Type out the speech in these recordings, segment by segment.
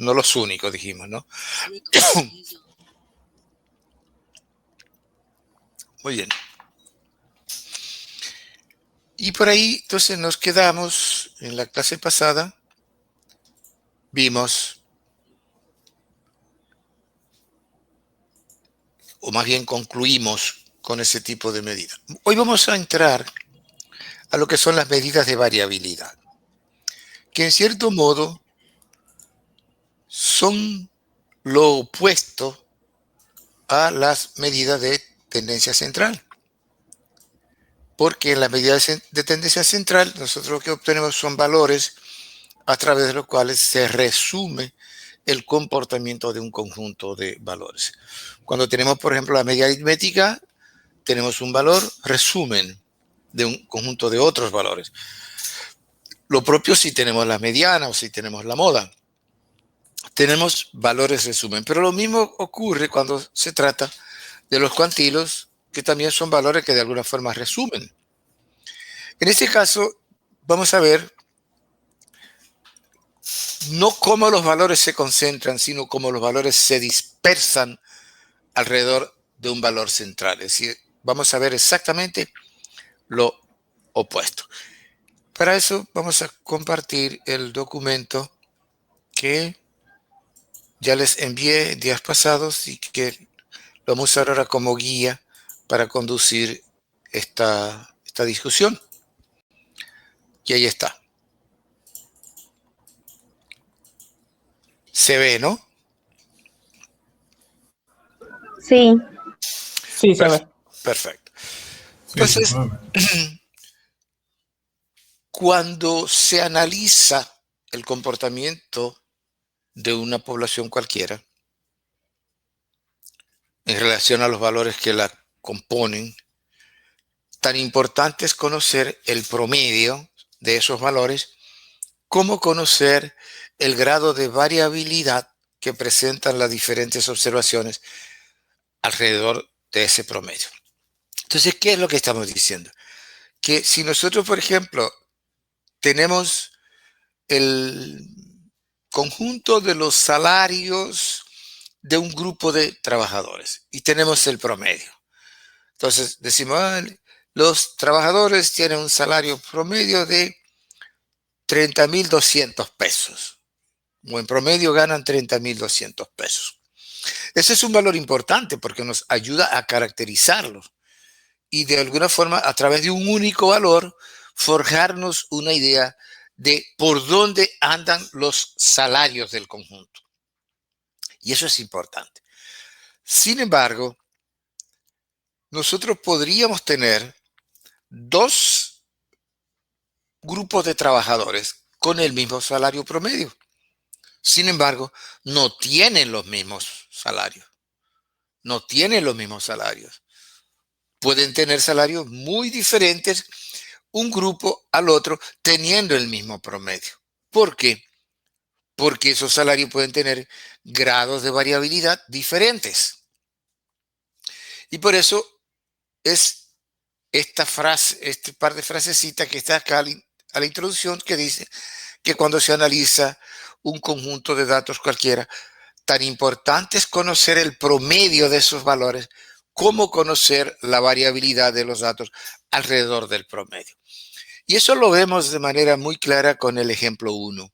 no los únicos, dijimos, ¿no? Muy bien. Y por ahí, entonces, nos quedamos en la clase pasada. Vimos, o más bien concluimos con ese tipo de medida. Hoy vamos a entrar a lo que son las medidas de variabilidad, que en cierto modo son lo opuesto a las medidas de tendencia central. Porque en las medidas de tendencia central nosotros lo que obtenemos son valores a través de los cuales se resume el comportamiento de un conjunto de valores. Cuando tenemos, por ejemplo, la media aritmética, tenemos un valor resumen de un conjunto de otros valores. Lo propio si tenemos la mediana o si tenemos la moda. Tenemos valores resumen, pero lo mismo ocurre cuando se trata de los cuantilos, que también son valores que de alguna forma resumen. En este caso, vamos a ver no cómo los valores se concentran, sino cómo los valores se dispersan alrededor de un valor central. Es decir, vamos a ver exactamente lo opuesto. Para eso vamos a compartir el documento que ya les envié días pasados y que lo vamos a usar ahora como guía para conducir esta discusión. Y ahí está. Se ve, ¿no? Sí. Sí, se ve. Perfecto. Entonces, cuando se analiza el comportamiento de una población cualquiera en relación a los valores que la componen, tan importante es conocer el promedio de esos valores como conocer el grado de variabilidad que presentan las diferentes observaciones alrededor de ese promedio. Entonces, ¿qué es lo que estamos diciendo? Que si nosotros, por ejemplo, tenemos el conjunto de los salarios de un grupo de trabajadores y tenemos el promedio. Entonces decimos, los trabajadores tienen un salario promedio de 30.200 pesos. O en promedio ganan 30.200 pesos. Ese es un valor importante porque nos ayuda a caracterizarlos y de alguna forma a través de un único valor forjarnos una idea de por dónde andan los salarios del conjunto. Y eso es importante. Sin embargo, nosotros podríamos tener dos grupos de trabajadores con el mismo salario promedio. Sin embargo, no tienen los mismos salarios. No tienen los mismos salarios. Pueden tener salarios muy diferentes un grupo al otro teniendo el mismo promedio. ¿Por qué? Porque esos salarios pueden tener grados de variabilidad diferentes. Y por eso es esta frase, este par de frasecitas que está acá a la introducción que dice que cuando se analiza un conjunto de datos cualquiera, tan importante es conocer el promedio de esos valores como conocer la variabilidad de los datos alrededor del promedio. Y eso lo vemos de manera muy clara con el ejemplo 1.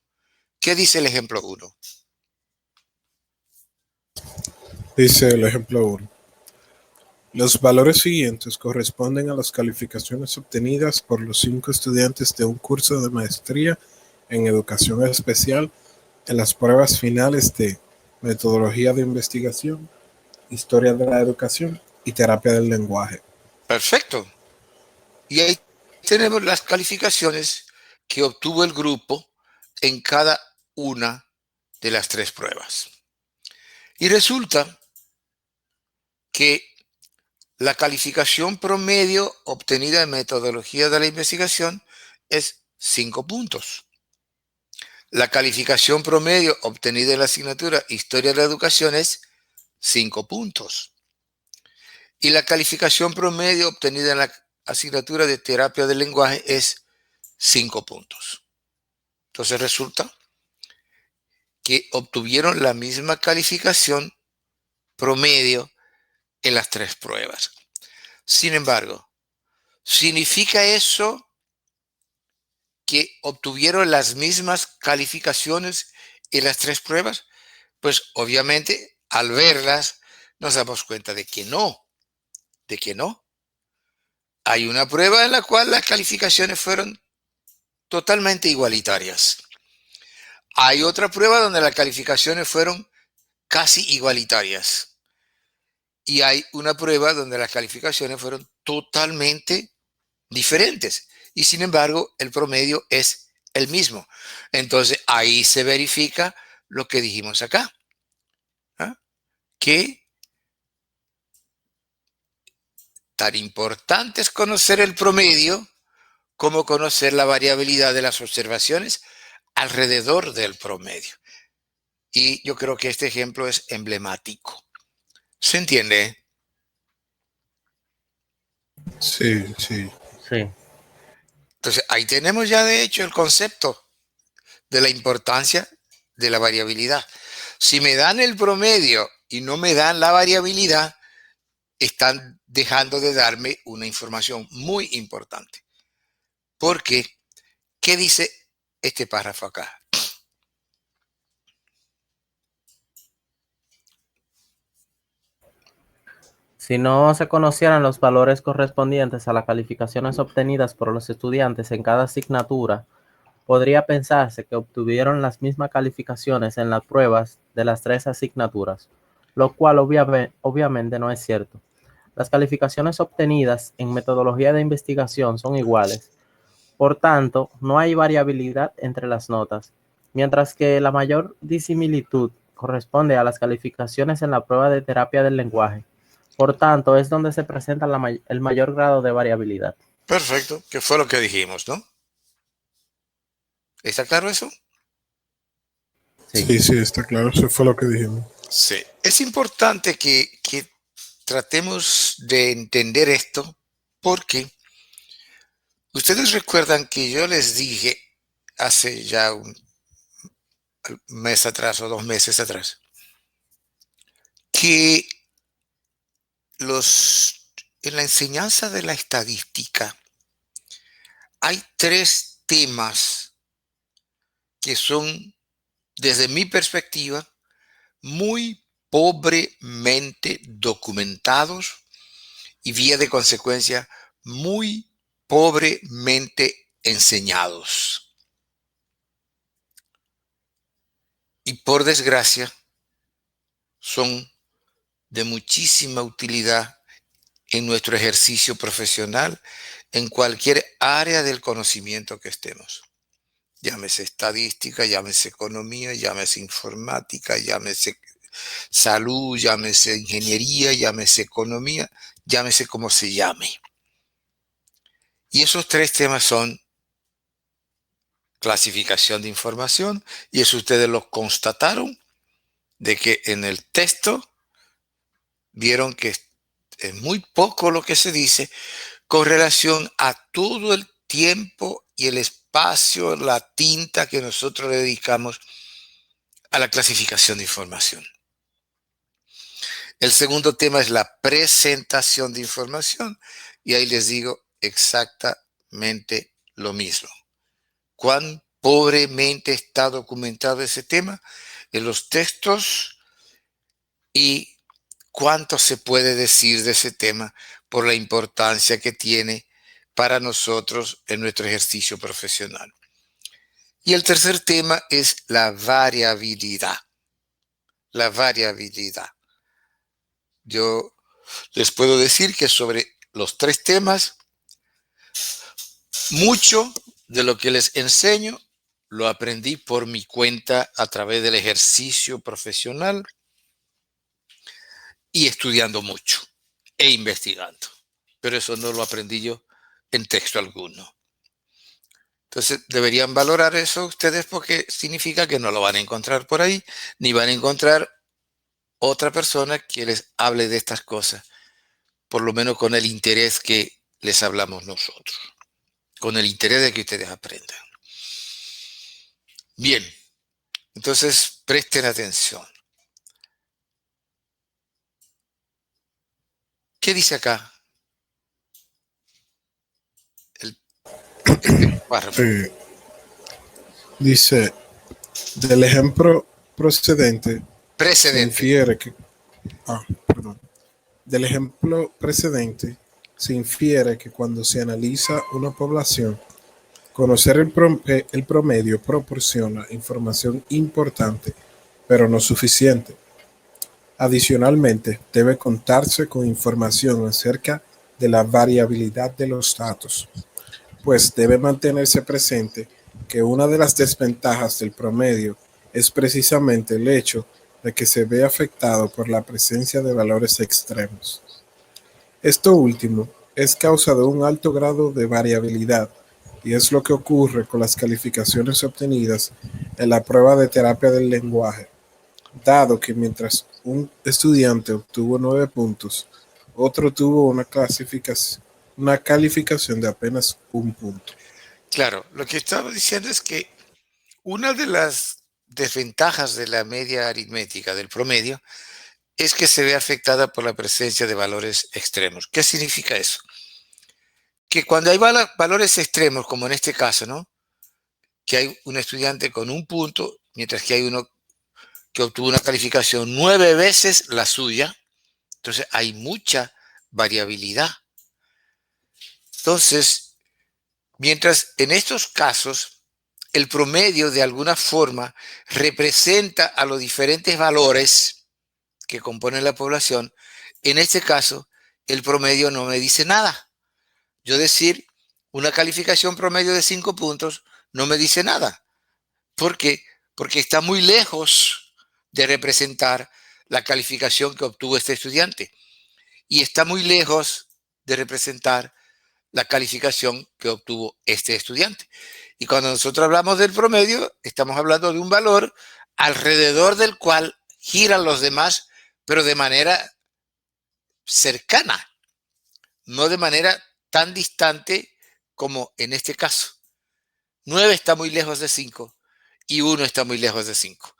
¿Qué dice el ejemplo 1? Dice el ejemplo 1. Los valores siguientes corresponden a las calificaciones obtenidas por los 5 estudiantes de un curso de maestría en educación especial en las pruebas finales de metodología de investigación, historia de la educación y terapia del lenguaje. Perfecto. Y ahí tenemos las calificaciones que obtuvo el grupo en cada una de las 3 pruebas. Y resulta que la calificación promedio obtenida en metodología de la investigación es 5 puntos. La calificación promedio obtenida en la asignatura Historia de la Educación es 5 puntos. Y la calificación promedio obtenida en la asignatura de Terapia del Lenguaje es 5 puntos. Entonces resulta que obtuvieron la misma calificación promedio en las 3 pruebas. Sin embargo, ¿significa eso que obtuvieron las mismas calificaciones en las 3 pruebas? Pues obviamente al verlas nos damos cuenta de que no, Hay una prueba en la cual las calificaciones fueron totalmente igualitarias. Hay otra prueba donde las calificaciones fueron casi igualitarias. Y hay una prueba donde las calificaciones fueron totalmente diferentes. Y sin embargo, el promedio es el mismo. Entonces, ahí se verifica lo que dijimos acá. Que tan importante es conocer el promedio como conocer la variabilidad de las observaciones alrededor del promedio. Y yo creo que este ejemplo es emblemático. ¿Se entiende? Sí, sí. Sí. Entonces, ahí tenemos ya de hecho el concepto de la importancia de la variabilidad. Si me dan el promedio y no me dan la variabilidad, están dejando de darme una información muy importante. Porque, ¿qué dice este párrafo acá? Si no se conocieran los valores correspondientes a las calificaciones obtenidas por los estudiantes en cada asignatura, podría pensarse que obtuvieron las mismas calificaciones en las pruebas de las 3 asignaturas, lo cual obviamente no es cierto. Las calificaciones obtenidas en metodología de investigación son iguales. Por tanto, no hay variabilidad entre las notas, mientras que la mayor disimilitud corresponde a las calificaciones en la prueba de terapia del lenguaje. Por tanto, es donde se presenta el mayor grado de variabilidad. Perfecto, que fue lo que dijimos, ¿no? ¿Está claro eso? Sí, sí, está claro. Eso fue lo que dijimos. Sí. Es importante que tratemos de entender esto porque ustedes recuerdan que yo les dije hace ya un mes atrás o 2 meses atrás que en la enseñanza de la estadística hay 3 temas que son, desde mi perspectiva, muy pobremente documentados y vía de consecuencia muy pobremente enseñados. Y por desgracia son de muchísima utilidad en nuestro ejercicio profesional en cualquier área del conocimiento que estemos. Llámese estadística, llámese economía, llámese informática, llámese salud, llámese ingeniería, llámese economía, llámese como se llame. Y esos 3 temas son clasificación de información, y eso ustedes lo constataron, de que en el texto vieron que es muy poco lo que se dice con relación a todo el tiempo y el espacio, la tinta que nosotros le dedicamos a la clasificación de información. El segundo tema es la presentación de información, y ahí les digo exactamente lo mismo. Cuán pobremente está documentado ese tema en los textos y cuánto se puede decir de ese tema por la importancia que tiene para nosotros en nuestro ejercicio profesional. Y el tercer tema es la variabilidad. La variabilidad. Yo les puedo decir que sobre los 3 temas, mucho de lo que les enseño lo aprendí por mi cuenta a través del ejercicio profesional y estudiando mucho e investigando. Pero eso no lo aprendí yo en texto alguno. Entonces deberían valorar eso ustedes, porque significa que no lo van a encontrar por ahí, ni van a encontrar otra persona que les hable de estas cosas, por lo menos con el interés que les hablamos nosotros, con el interés de que ustedes aprendan. Bien, Entonces, presten atención. ¿Qué dice acá? Este párrafo. Dice, del ejemplo procedente se Precedente. infiere que... perdón. Del ejemplo precedente se infiere que cuando se analiza una población, conocer el promedio proporciona información importante, pero no suficiente. Adicionalmente, debe contarse con información acerca de la variabilidad de los datos, pues debe mantenerse presente que una de las desventajas del promedio es precisamente el hecho de que se ve afectado por la presencia de valores extremos. Esto último es causa de un alto grado de variabilidad y es lo que ocurre con las calificaciones obtenidas en la prueba de terapia del lenguaje, dado que mientras un estudiante obtuvo 9 puntos, otro tuvo una calificación de apenas 1 punto. Claro, lo que estaba diciendo es que una de las desventajas de la media aritmética, del promedio, es que se ve afectada por la presencia de valores extremos. ¿Qué significa eso? Que cuando hay valores extremos, como en este caso, ¿no? Que hay un estudiante con 1 punto, mientras que hay uno que obtuvo una calificación 9 veces la suya, entonces hay mucha variabilidad. Entonces, mientras en estos casos el promedio de alguna forma representa a los diferentes valores que componen la población, en este caso el promedio no me dice nada. Yo decir una calificación promedio de 5 puntos no me dice nada. ¿Por qué? Porque está muy lejos de representar la calificación que obtuvo este estudiante y está muy lejos de representar la calificación que obtuvo este estudiante. Y cuando nosotros hablamos del promedio, estamos hablando de un valor alrededor del cual giran los demás, pero de manera cercana, no de manera tan distante como en este caso. 9 está muy lejos de 5 y 1 está muy lejos de 5.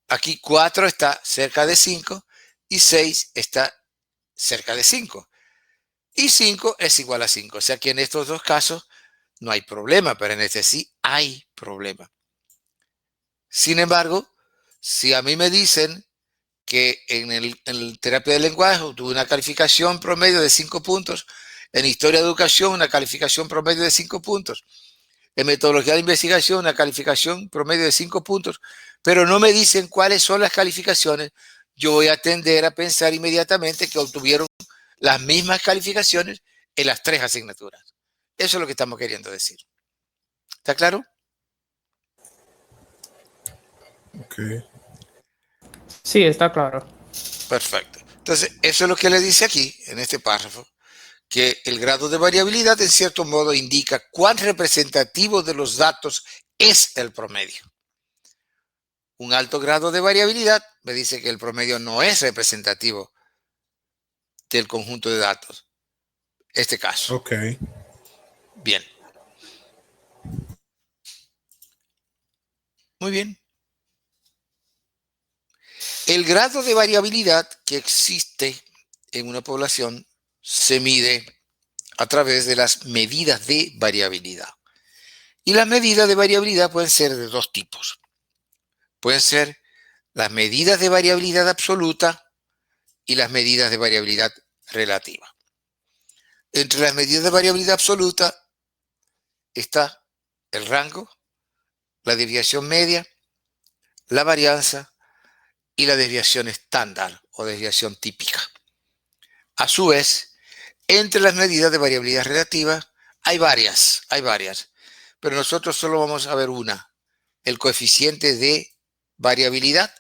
Aquí 4 está cerca de 5 y 6 está cerca de 5. Y 5 es igual a 5. O sea que en estos dos casos no hay problema, pero en este sí hay problema. Sin embargo, si a mí me dicen que en el terapia del lenguaje tuve una calificación promedio de 5 puntos, en historia de educación una calificación promedio de 5 puntos, en metodología de investigación una calificación promedio de 5 puntos, pero no me dicen cuáles son las calificaciones, yo voy a tender a pensar inmediatamente que obtuvieron las mismas calificaciones en las 3 asignaturas. Eso es lo que estamos queriendo decir. ¿Está claro? Ok. Sí, está claro. Perfecto. Entonces, eso es lo que le dice aquí, en este párrafo, que el grado de variabilidad, en cierto modo, indica cuán representativo de los datos es el promedio. Un alto grado de variabilidad me dice que el promedio no es representativo del conjunto de datos. Este caso. Ok. Bien. Muy bien. El grado de variabilidad que existe en una población se mide a través de las medidas de variabilidad. Y las medidas de variabilidad pueden ser de dos tipos. Pueden ser las medidas de variabilidad absoluta y las medidas de variabilidad relativa. Entre las medidas de variabilidad absoluta está el rango, la desviación media, la varianza y la desviación estándar o desviación típica. A su vez, entre las medidas de variabilidad relativa hay varias, pero nosotros solo vamos a ver una, el coeficiente de variabilidad,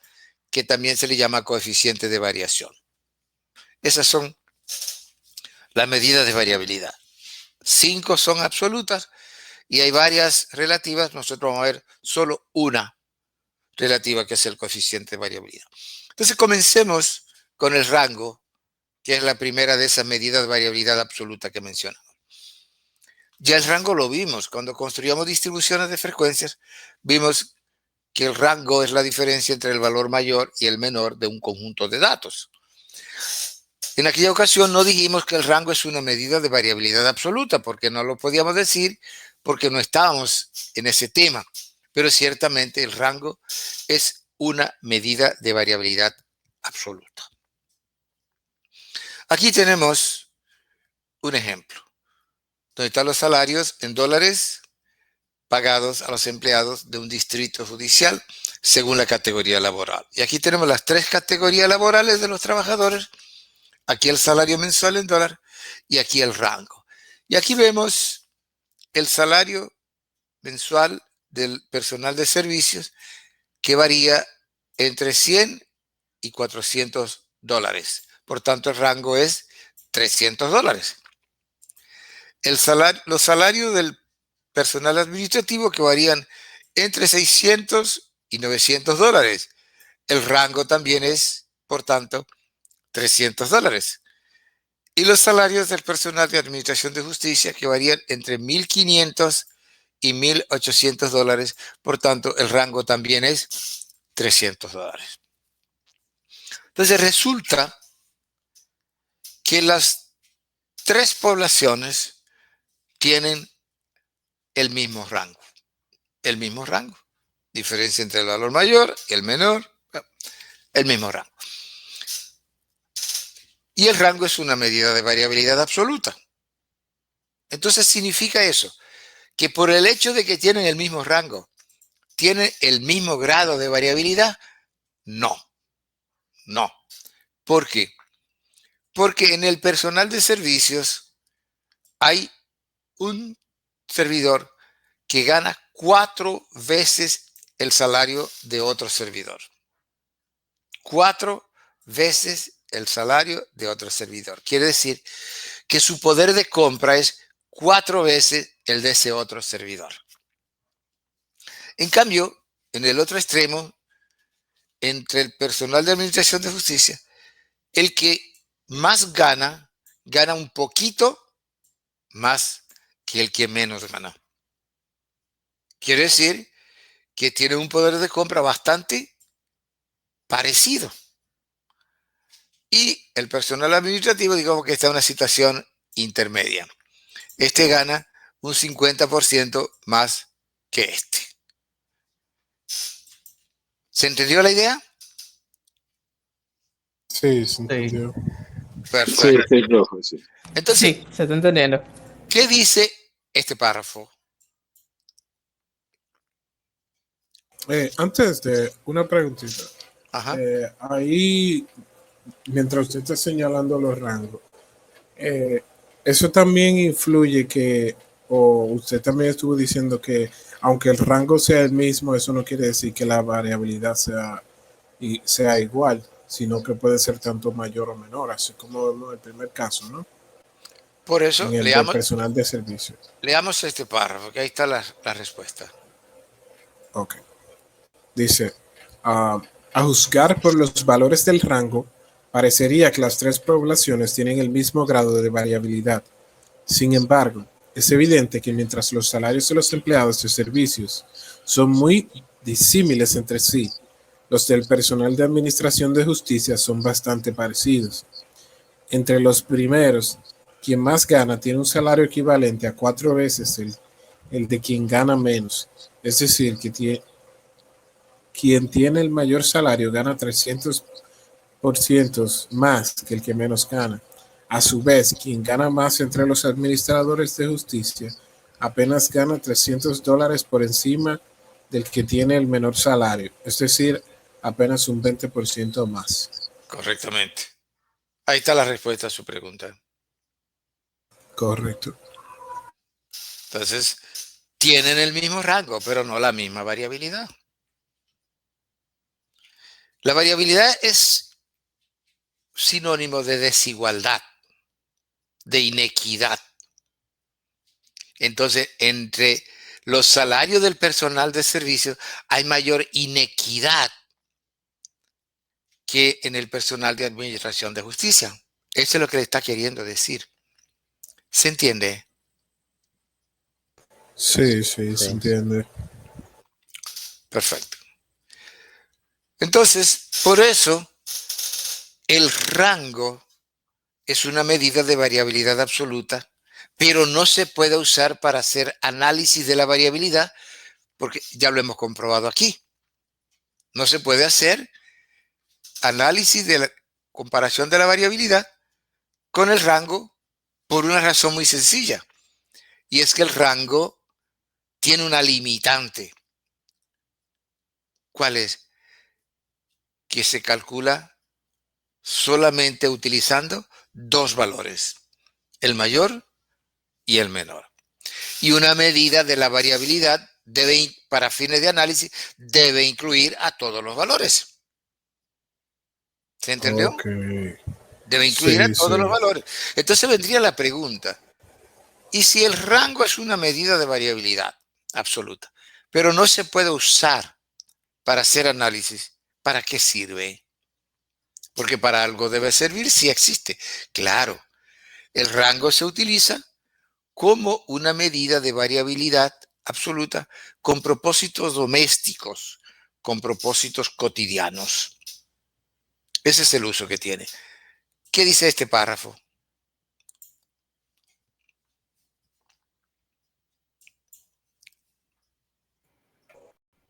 que también se le llama coeficiente de variación. Esas son las medidas de variabilidad. 5 son absolutas y hay varias relativas. Nosotros vamos a ver solo una relativa, que es el coeficiente de variabilidad. Entonces comencemos con el rango, que es la primera de esas medidas de variabilidad absoluta que mencionamos. Ya el rango lo vimos cuando construíamos distribuciones de frecuencias, vimos que el rango es la diferencia entre el valor mayor y el menor de un conjunto de datos. En aquella ocasión no dijimos que el rango es una medida de variabilidad absoluta, porque no lo podíamos decir, porque no estábamos en ese tema. Pero ciertamente el rango es una medida de variabilidad absoluta. Aquí tenemos un ejemplo, donde están los salarios en dólares pagados a los empleados de un distrito judicial según la categoría laboral. Y aquí tenemos las 3 categorías laborales de los trabajadores. Aquí el salario mensual en dólar y aquí el rango. Y aquí vemos el salario mensual del personal de servicios que varía entre 100 y 400 dólares. Por tanto, el rango es 300 dólares. Los salarios del personal administrativo que varían entre 600 y 900 dólares. El rango también es, por tanto, 300 dólares. Y los salarios del personal de administración de justicia que varían entre 1.500 y 1.800 dólares. Por tanto, el rango también es 300 dólares. Entonces, resulta que las 3 poblaciones tienen el mismo rango. El mismo rango. Diferencia entre el valor mayor y el menor. El mismo rango. Y el rango es una medida de variabilidad absoluta. Entonces significa eso, que por el hecho de que tienen el mismo rango, ¿tienen el mismo grado de variabilidad? No. No. ¿Por qué? Porque en el personal de servicios hay un servidor que gana 4 veces el salario de otro servidor. 4 veces el salario de otro servidor. Quiere decir que su poder de compra es 4 veces el de ese otro servidor. En cambio, en el otro extremo, entre el personal de administración de justicia, el que más gana, gana un poquito más que el que menos gana. Quiere decir que tiene un poder de compra bastante parecido. Y el personal administrativo, digamos que está en una situación intermedia. Este gana un 50% más que este. ¿Se entendió la idea? Sí, se entendió. Perfecto. Sí, sí, rojo, sí. Entonces, Sí, se está entendiendo. ¿qué dice este párrafo? Antes de una preguntita. Ajá. Ahí, mientras usted está señalando los rangos, eso también influye que, o usted también estuvo diciendo que aunque el rango sea el mismo, eso no quiere decir que la variabilidad sea igual, sino que puede ser tanto mayor o menor, así como vemos en el primer caso, ¿no? Por eso, En el del personal de servicio. leamos este párrafo, que ahí está la respuesta. Ok. Dice, a juzgar por los valores del rango, parecería que las 3 poblaciones tienen el mismo grado de variabilidad. Sin embargo, es evidente que mientras los salarios de los empleados de servicios son muy disímiles entre sí, los del personal de administración de justicia son bastante parecidos. Entre los primeros, quien más gana tiene un salario equivalente a 4 veces el de quien gana menos. Es decir, que quien tiene el mayor salario gana 300% más que el que menos gana. A su vez, quien gana más entre los administradores de justicia apenas gana 300 dólares por encima del que tiene el menor salario, es decir, apenas un 20% más. Correctamente. Ahí está la respuesta a su pregunta. Correcto. Entonces, tienen el mismo rango, pero no la misma variabilidad. La variabilidad es sinónimo de desigualdad, de inequidad. Entonces, entre los salarios del personal de servicios hay mayor inequidad que en el personal de administración de justicia. Eso es lo que le está queriendo decir. ¿Se entiende? Sí, se entiende. Perfecto. Entonces, por eso, el rango es una medida de variabilidad absoluta, pero no se puede usar para hacer análisis de la variabilidad, porque ya lo hemos comprobado aquí. No se puede hacer análisis de la comparación de la variabilidad con el rango por una razón muy sencilla. Y es que el rango tiene una limitante. ¿Cuál es? Que se calcula solamente utilizando dos valores, el mayor y el menor. Y una medida de la variabilidad debe, para fines de análisis, debe incluir a todos los valores. ¿Se entendió? Ok. Debe incluir a Sí, todos los sí. valores. Entonces vendría la pregunta, ¿y si el rango es una medida de variabilidad absoluta, pero no se puede usar para hacer análisis? ¿Para qué sirve? Porque para algo debe servir si existe. Claro, el rango se utiliza como una medida de variabilidad absoluta con propósitos domésticos, con propósitos cotidianos. Ese es el uso que tiene. ¿Qué dice este párrafo?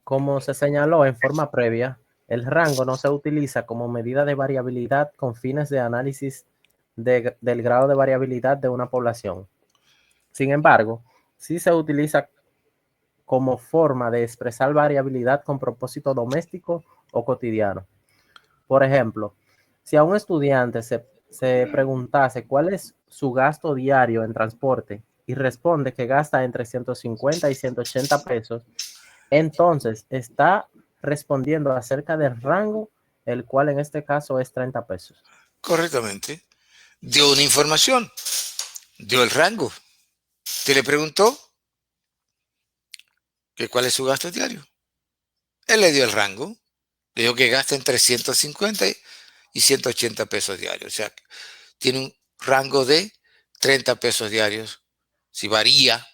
Como se señaló en forma previa, el rango no se utiliza como medida de variabilidad con fines de análisis del grado de variabilidad de una población. Sin embargo, sí se utiliza como forma de expresar variabilidad con propósito doméstico o cotidiano. Por ejemplo, si a un estudiante se preguntase cuál es su gasto diario en transporte y responde que gasta entre 150 y 180 pesos, entonces está respondiendo acerca del rango, el cual en este caso es 30 pesos. Correctamente. Dio una información, dio el rango. Te le preguntó que cuál es su gasto diario. Él le dio el rango. Le dijo que gasta entre 150 y 180 pesos diarios. O sea, tiene un rango de 30 pesos diarios. Si varía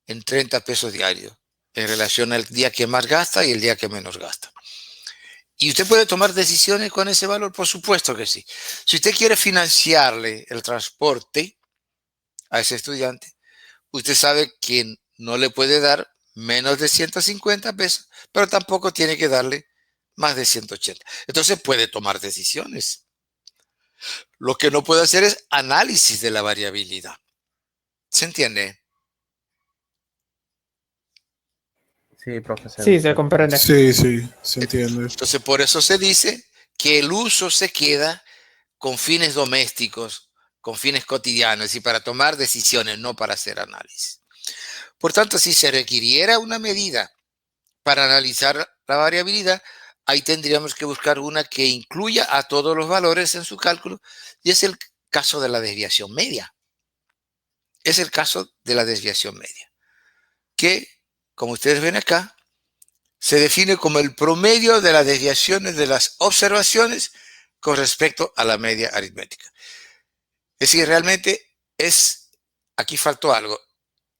en 30 pesos diarios en relación al día que más gasta y el día que menos gasta. ¿Y usted puede tomar decisiones con ese valor? Por supuesto que sí. Si usted quiere financiarle el transporte a ese estudiante, usted sabe que no le puede dar menos de 150 pesos, pero tampoco tiene que darle más de 180. Entonces puede tomar decisiones. Lo que no puede hacer es análisis de la variabilidad. ¿Se entiende? Sí, profesor, Sí, se entiendo. comprende. Sí, sí, se entiende. Entonces por eso se dice que el uso se queda con fines domésticos, con fines cotidianos y para tomar decisiones, no para hacer análisis. Por tanto, si se requiriera una medida para analizar la variabilidad, ahí tendríamos que buscar una que incluya a todos los valores en su cálculo y es el caso de la desviación media. Es el caso de la desviación media, que, como ustedes ven acá, se define como el promedio de las desviaciones de las observaciones con respecto a la media aritmética. Es decir, realmente es, aquí faltó algo,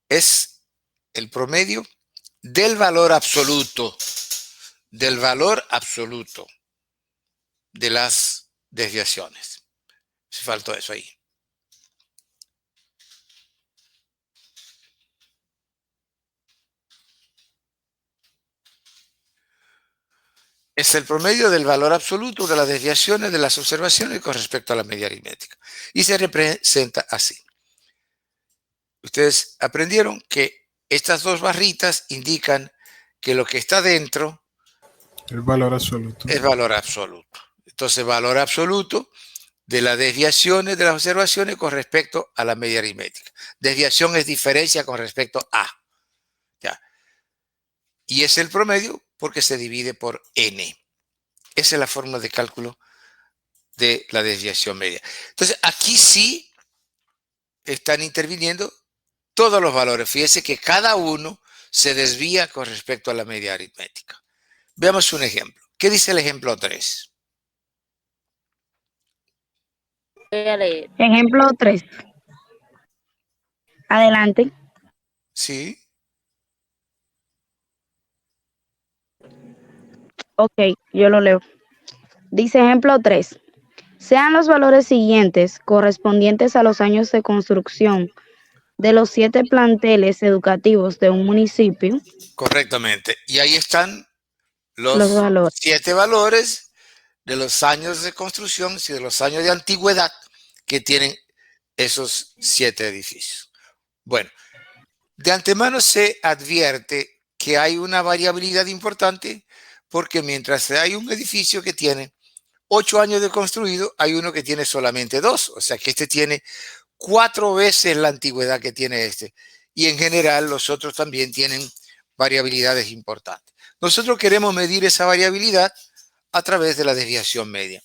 es el promedio del valor absoluto de las desviaciones. Se faltó eso ahí. Es el promedio del valor absoluto de las desviaciones de las observaciones con respecto a la media aritmética. Y se representa así. Ustedes aprendieron que estas dos barritas indican que lo que está dentro El valor absoluto. es valor absoluto. Entonces, valor absoluto de las desviaciones de las observaciones con respecto a la media aritmética. Desviación es diferencia con respecto a. ¿Ya? Y es el promedio porque se divide por n. Esa es la fórmula de cálculo de la desviación media. Entonces, aquí sí están interviniendo todos los valores. Fíjense que cada uno se desvía con respecto a la media aritmética. Veamos un ejemplo. ¿Qué dice el ejemplo 3? Voy a leer. Ejemplo 3. Adelante. Sí. Ok, yo lo leo. Dice ejemplo 3. Sean los valores siguientes correspondientes a los años de construcción de los 7 planteles educativos de un municipio. Correctamente. Y ahí están Los los valores. 7 valores de los años de construcción y de los años de antigüedad que tienen esos 7 edificios. Bueno, de antemano se advierte que hay una variabilidad importante porque mientras hay un edificio que tiene 8 años de construido, hay uno que tiene solamente 2. O sea que este tiene 4 veces la antigüedad que tiene este. Y en general los otros también tienen variabilidades importantes. Nosotros queremos medir esa variabilidad a través de la desviación media.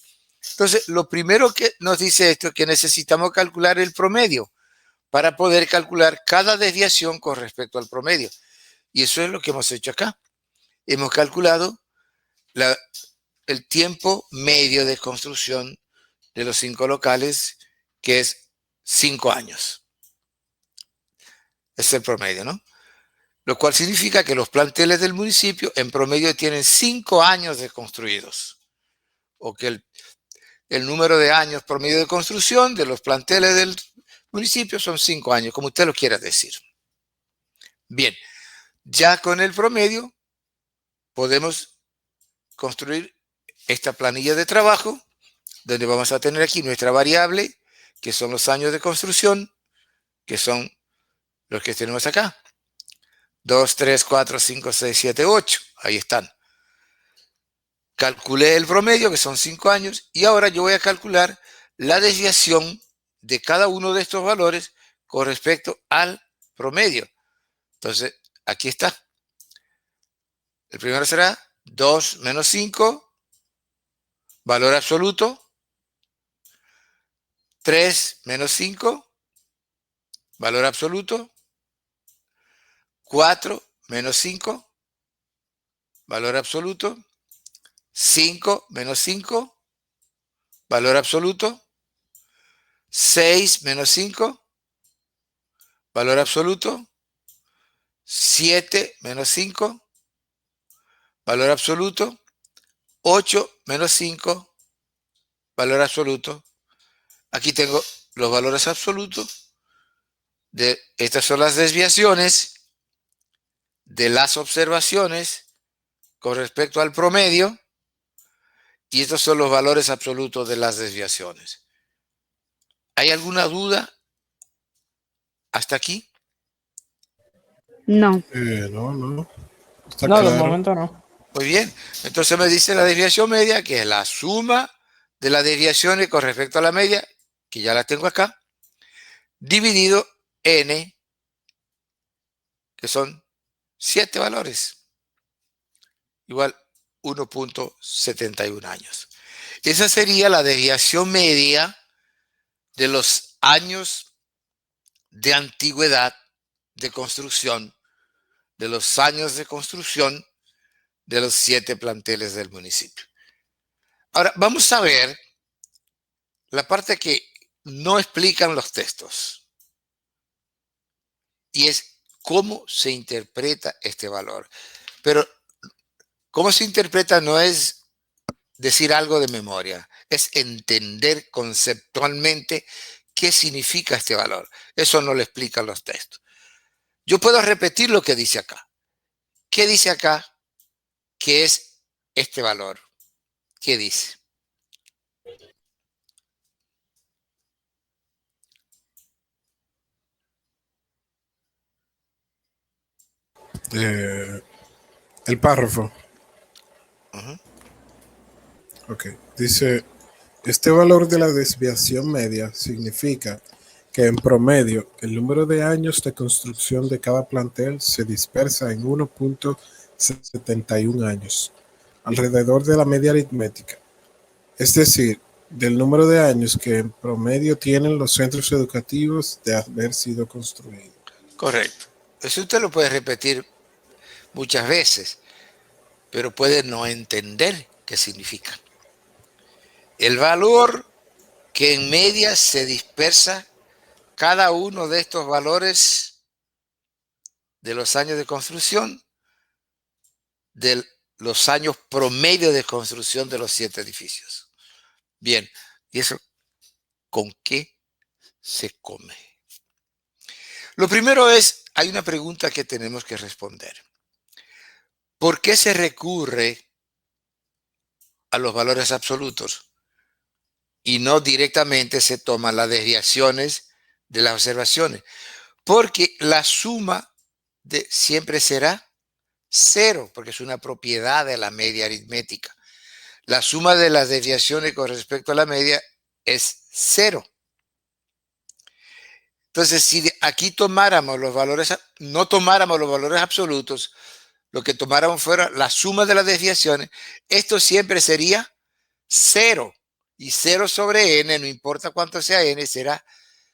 Entonces, lo primero que nos dice esto es que necesitamos calcular el promedio para poder calcular cada desviación con respecto al promedio. Y eso es lo que hemos hecho acá. Hemos calculado el tiempo medio de construcción de los 5 locales, que es 5 años. Es el promedio, ¿no? Lo cual significa que los planteles del municipio en promedio tienen 5 años de construidos. O que el número de años promedio de construcción de los planteles del municipio son 5 años, como usted lo quiera decir. Bien, ya con el promedio podemos construir esta planilla de trabajo, donde vamos a tener aquí nuestra variable, que son los años de construcción, que son los que tenemos acá. 2, 3, 4, 5, 6, 7, 8. Ahí están. Calculé el promedio, que son 5 años, y ahora yo voy a calcular la desviación de cada uno de estos valores con respecto al promedio. Entonces, aquí está. El primero será 2 menos 5, valor absoluto. 3 menos 5, valor absoluto. 4 menos 5, valor absoluto. 5 menos 5, valor absoluto. 6 menos 5, valor absoluto. 7 menos 5, valor absoluto. 8 menos 5, valor absoluto. Aquí tengo los valores absolutos. Estas son las desviaciones de las observaciones con respecto al promedio. Y estos son los valores absolutos de las desviaciones. ¿Hay alguna duda hasta aquí? No. No. Está No, de claro. momento no. Muy bien. Entonces me dice la desviación media, que es la suma de las desviaciones con respecto a la media, que ya la tengo acá, dividido n, que son 7 valores, igual 1.71 años. Esa sería la desviación media de los años de antigüedad de construcción, de los años de construcción de los 7 planteles del municipio. Ahora, vamos a ver la parte que no explican los textos. Y es cómo se interpreta este valor. Pero cómo se interpreta no es decir algo de memoria, es entender conceptualmente qué significa este valor. Eso no lo explican los textos. Yo puedo repetir lo que dice acá. ¿Qué dice acá? ¿Qué es este valor? ¿Qué dice? El párrafo. Uh-huh. Ok. Dice, este valor de la desviación media significa que en promedio el número de años de construcción de cada plantel se dispersa en 1.71 años, alrededor de la media aritmética. Es decir, del número de años que en promedio tienen los centros educativos de haber sido construidos. Correcto. Eso usted lo puede repetir muchas veces, pero puede no entender qué significa. El valor que en media se dispersa cada uno de estos valores de los años de construcción del los años promedio de construcción de los 7 edificios. Bien, ¿y eso con qué se come? Lo primero es, hay una pregunta que tenemos que responder. ¿Por qué se recurre a los valores absolutos y no directamente se toman las desviaciones de las observaciones? Porque la suma siempre será 0, porque es una propiedad de la media aritmética. La suma de las desviaciones con respecto a la media es 0. Entonces, si aquí tomáramos los valores, no tomáramos los valores absolutos, lo que tomáramos fuera la suma de las desviaciones, esto siempre sería 0. Y 0 sobre n, no importa cuánto sea n, será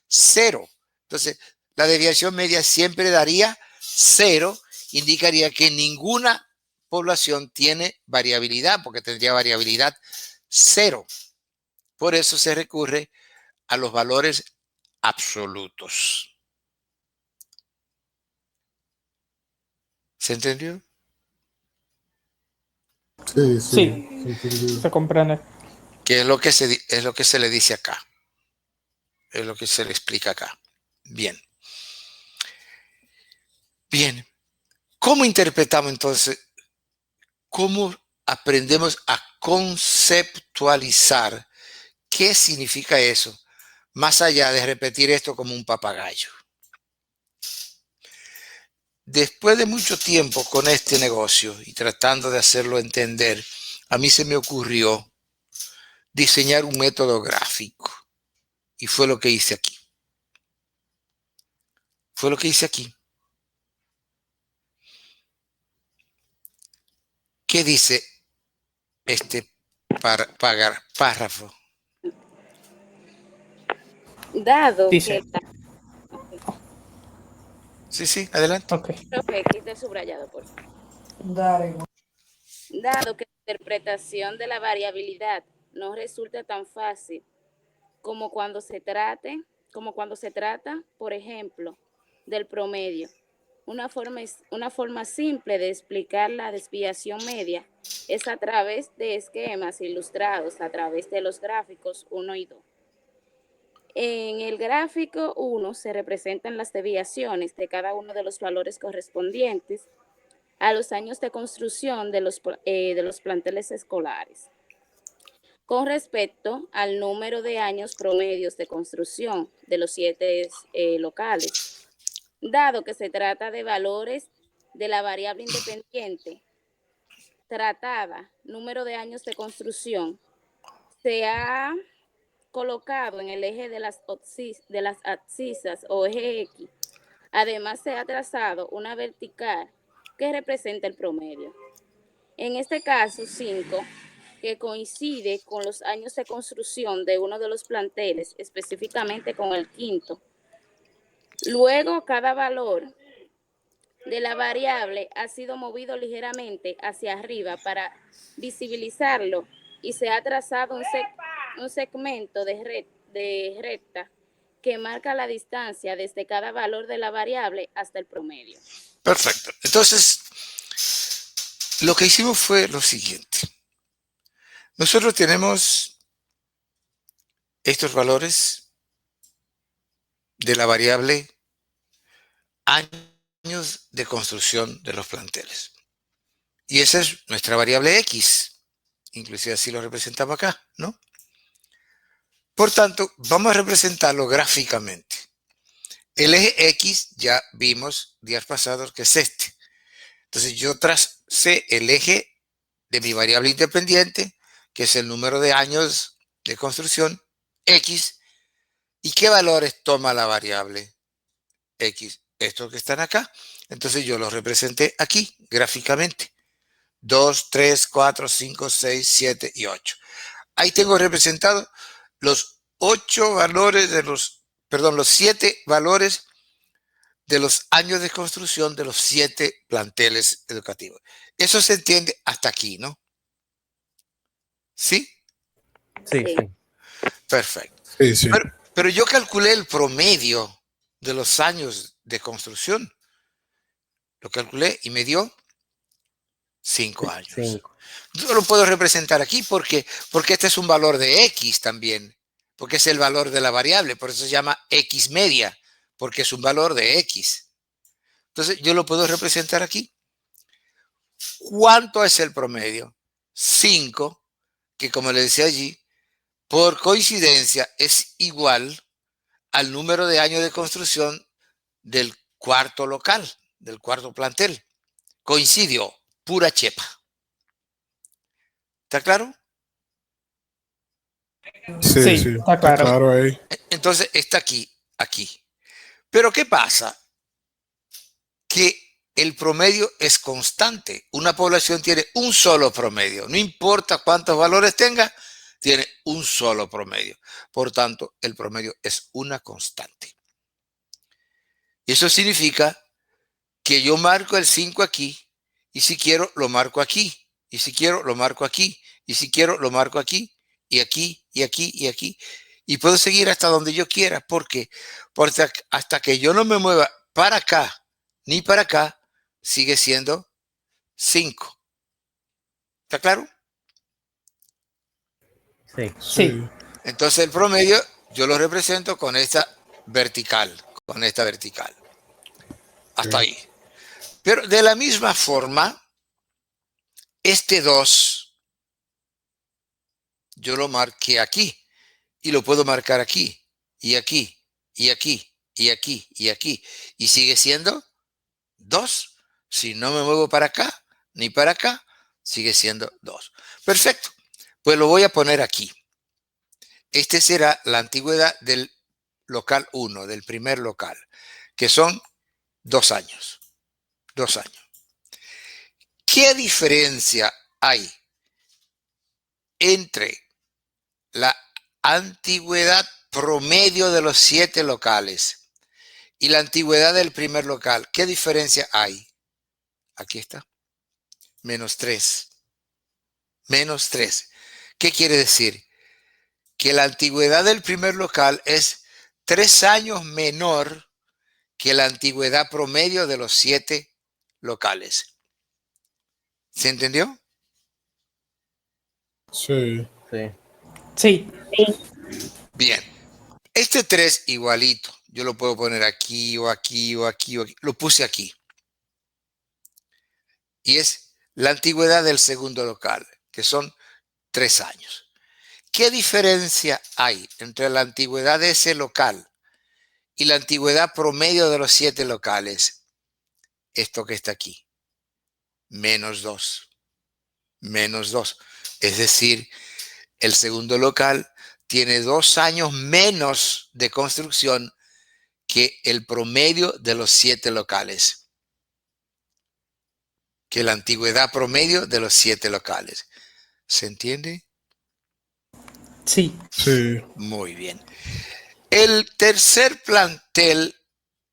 0. Entonces, la desviación media siempre daría 0, indicaría que ninguna población tiene variabilidad, porque tendría variabilidad 0. Por eso se recurre a los valores absolutos. ¿Se entendió? Sí, Sí, se comprende. Que es lo que se le dice acá. Es lo que se le explica acá. Bien. Bien. ¿Cómo interpretamos entonces? ¿Cómo aprendemos a conceptualizar qué significa eso? Más allá de repetir esto como un papagayo. Después de mucho tiempo con este negocio y tratando de hacerlo entender, a mí se me ocurrió diseñar un método gráfico. Y fue lo que hice aquí. Fue lo que hice aquí. ¿Qué dice este párrafo? Dado Dice. que Sí, adelante. Ok. profe, quite subrayado, por favor. Dado que la interpretación de la variabilidad no resulta tan fácil como cuando se trata, por ejemplo, del promedio. Una forma simple de explicar la desviación media es a través de esquemas ilustrados a través de los gráficos 1 y 2. En el gráfico 1 se representan las desviaciones de cada uno de los valores correspondientes a los años de construcción de los planteles escolares, con respecto al número de años promedios de construcción de los 7 locales. Dado que se trata de valores de la variable independiente tratada, número de años de construcción, se ha colocado en el eje de las abscisas o eje X. Además, se ha trazado una vertical que representa el promedio. En este caso, 5, que coincide con los años de construcción de uno de los planteles, específicamente con el quinto. Luego, cada valor de la variable ha sido movido ligeramente hacia arriba para visibilizarlo y se ha trazado un segmento de recta que marca la distancia desde cada valor de la variable hasta el promedio. Perfecto. Entonces, lo que hicimos fue lo siguiente. Nosotros tenemos estos valores de la variable años de construcción de los planteles. Y esa es nuestra variable X. Inclusive así lo representamos acá, ¿no? Por tanto, vamos a representarlo gráficamente. El eje X ya vimos días pasados que es este. Entonces yo tracé el eje de mi variable independiente, que es el número de años de construcción, X. ¿Y qué valores toma la variable X? Estos que están acá. Entonces yo los representé aquí gráficamente. 2, 3, 4, 5, 6, 7 y 8. Ahí tengo representados los 8 valores de los 7 valores de los años de construcción de los 7 planteles educativos. Eso se entiende hasta aquí, ¿no? ¿Sí? Sí. Perfecto. Sí. Pero yo calculé el promedio de los años de construcción. Lo calculé y me dio 5 años. 5. Yo lo puedo representar aquí porque este es un valor de X también, porque es el valor de la variable, por eso se llama X media, porque es un valor de X. Entonces yo lo puedo representar aquí. ¿Cuánto es el promedio? 5, que como le decía allí, por coincidencia es igual al número de años de construcción del cuarto local, del cuarto plantel. Coincidió, pura chepa. ¿Está claro? Sí, Sí, sí, está está claro. claro ahí. Entonces está aquí. Pero ¿qué pasa? Que el promedio es constante. Una población tiene un solo promedio. No importa cuántos valores tenga, tiene un solo promedio. Por tanto, el promedio es una constante. Y eso significa que yo marco el 5 aquí, y si quiero, lo marco aquí, y si quiero, lo marco aquí, y si quiero, lo marco aquí, y aquí, y aquí, y aquí. Y puedo seguir hasta donde yo quiera. ¿Por qué? Porque hasta que yo no me mueva para acá, ni para acá, sigue siendo 5. ¿Está claro? Sí. Sí. Entonces el promedio yo lo represento con esta vertical, Hasta Ok. ahí. Pero de la misma forma, este 2 yo lo marqué aquí y lo puedo marcar aquí y aquí y aquí y aquí y aquí y sigue siendo 2. Si no me muevo para acá ni para acá, sigue siendo 2. Perfecto. Pues lo voy a poner aquí. Este será la antigüedad del local 1, del primer local, que son 2 años. 2 años. ¿Qué diferencia hay entre la antigüedad promedio de los 7 locales y la antigüedad del primer local? ¿Qué diferencia hay? Aquí está. -3. -3. ¿Qué quiere decir? Que la antigüedad del primer local es 3 años menor que la antigüedad promedio de los 7 locales. ¿Se entendió? Sí. Sí. Sí. Bien. Este 3 igualito. Yo lo puedo poner aquí o aquí o aquí o aquí. Lo puse aquí. Y es la antigüedad del segundo local, que son 3 años. ¿Qué diferencia hay entre la antigüedad de ese local y la antigüedad promedio de los 7 locales? Esto que está aquí. -2. -2. Es decir, el segundo local tiene 2 años menos de construcción que el promedio de los 7 locales. Que la antigüedad promedio de los 7 locales. ¿Se entiende? Sí. Sí. Muy bien. El tercer plantel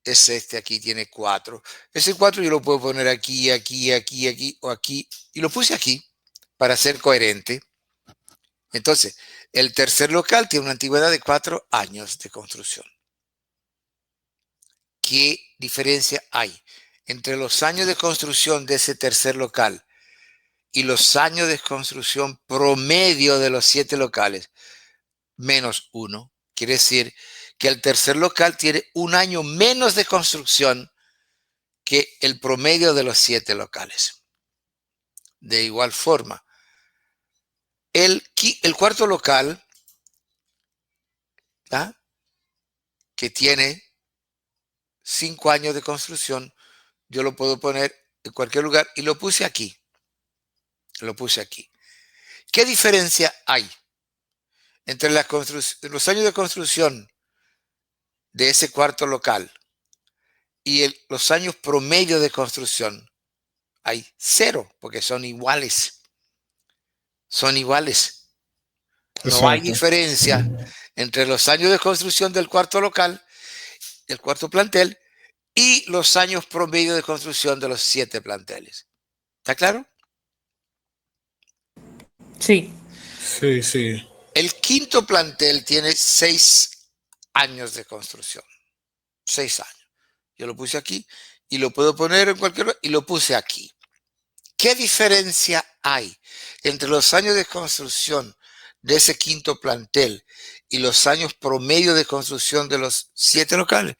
es este aquí, tiene 4. Ese 4 yo lo puedo poner aquí, aquí, aquí, aquí o aquí. Y lo puse aquí para ser coherente. Entonces, el tercer local tiene una antigüedad de 4 años de construcción. ¿Qué diferencia hay entre los años de construcción de ese tercer local y los años de construcción promedio de los 7 locales? -1. Quiere decir que el tercer local tiene 1 año menos de construcción que el promedio de los 7 locales. De igual forma, el cuarto local, ¿ah?, que tiene 5 años de construcción, yo lo puedo poner en cualquier lugar y lo puse aquí. Lo puse aquí. ¿Qué diferencia hay entre los años de construcción de ese cuarto local y los años promedio de construcción? Hay 0, porque son iguales. Son iguales. No hay Exacto. diferencia entre los años de construcción del cuarto local, del cuarto plantel, y los años promedio de construcción de los 7 planteles. ¿Está claro? Sí. Sí, sí. El quinto plantel tiene 6 años de construcción. 6 años. Yo lo puse aquí y lo puedo poner en cualquier lugar y lo puse aquí. ¿Qué diferencia hay entre los años de construcción de ese quinto plantel y los años promedio de construcción de los 7 locales?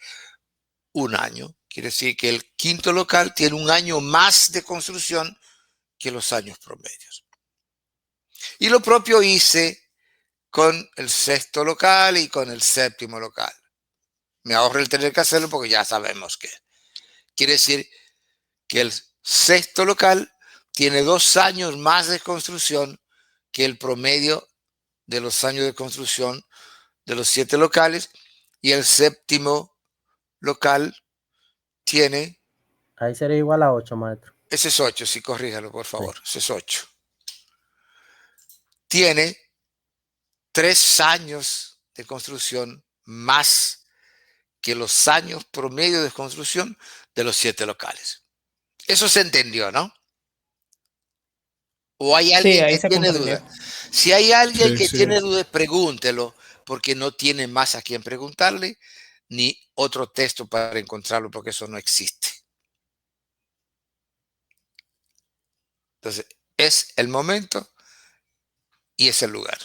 Un año. Quiere decir que el quinto local tiene un año más de construcción que los años promedios. Y lo propio hice con el sexto local y con el séptimo local. Me ahorro el tener que hacerlo porque ya sabemos que. Quiere decir que el sexto local tiene 2 años más de construcción que el promedio de los años de construcción de los 7 locales, y el séptimo local tiene... Ahí sería igual a 8, maestro. Ese es 8, sí, corríjalo, por favor. Sí. Ese es 8. Tiene 3 años de construcción más que los años promedio de construcción de los 7 locales. Eso se entendió, ¿no? ¿O hay alguien ahí que se tiene comprendió. duda? Si hay alguien Sí, que sí. tiene duda, pregúntelo, porque no tiene más a quien preguntarle, ni otro texto para encontrarlo, porque eso no existe. Entonces, es el momento y es el lugar.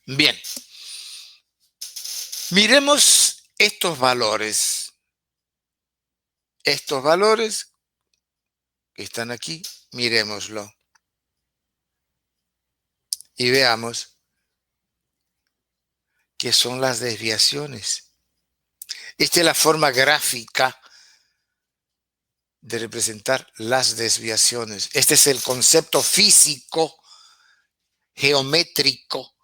Bien. Miremos estos valores. Estos valores que están aquí, miremoslo. Y veamos qué son las desviaciones. Esta es la forma gráfica de representar las desviaciones. Este es el concepto físico, geométrico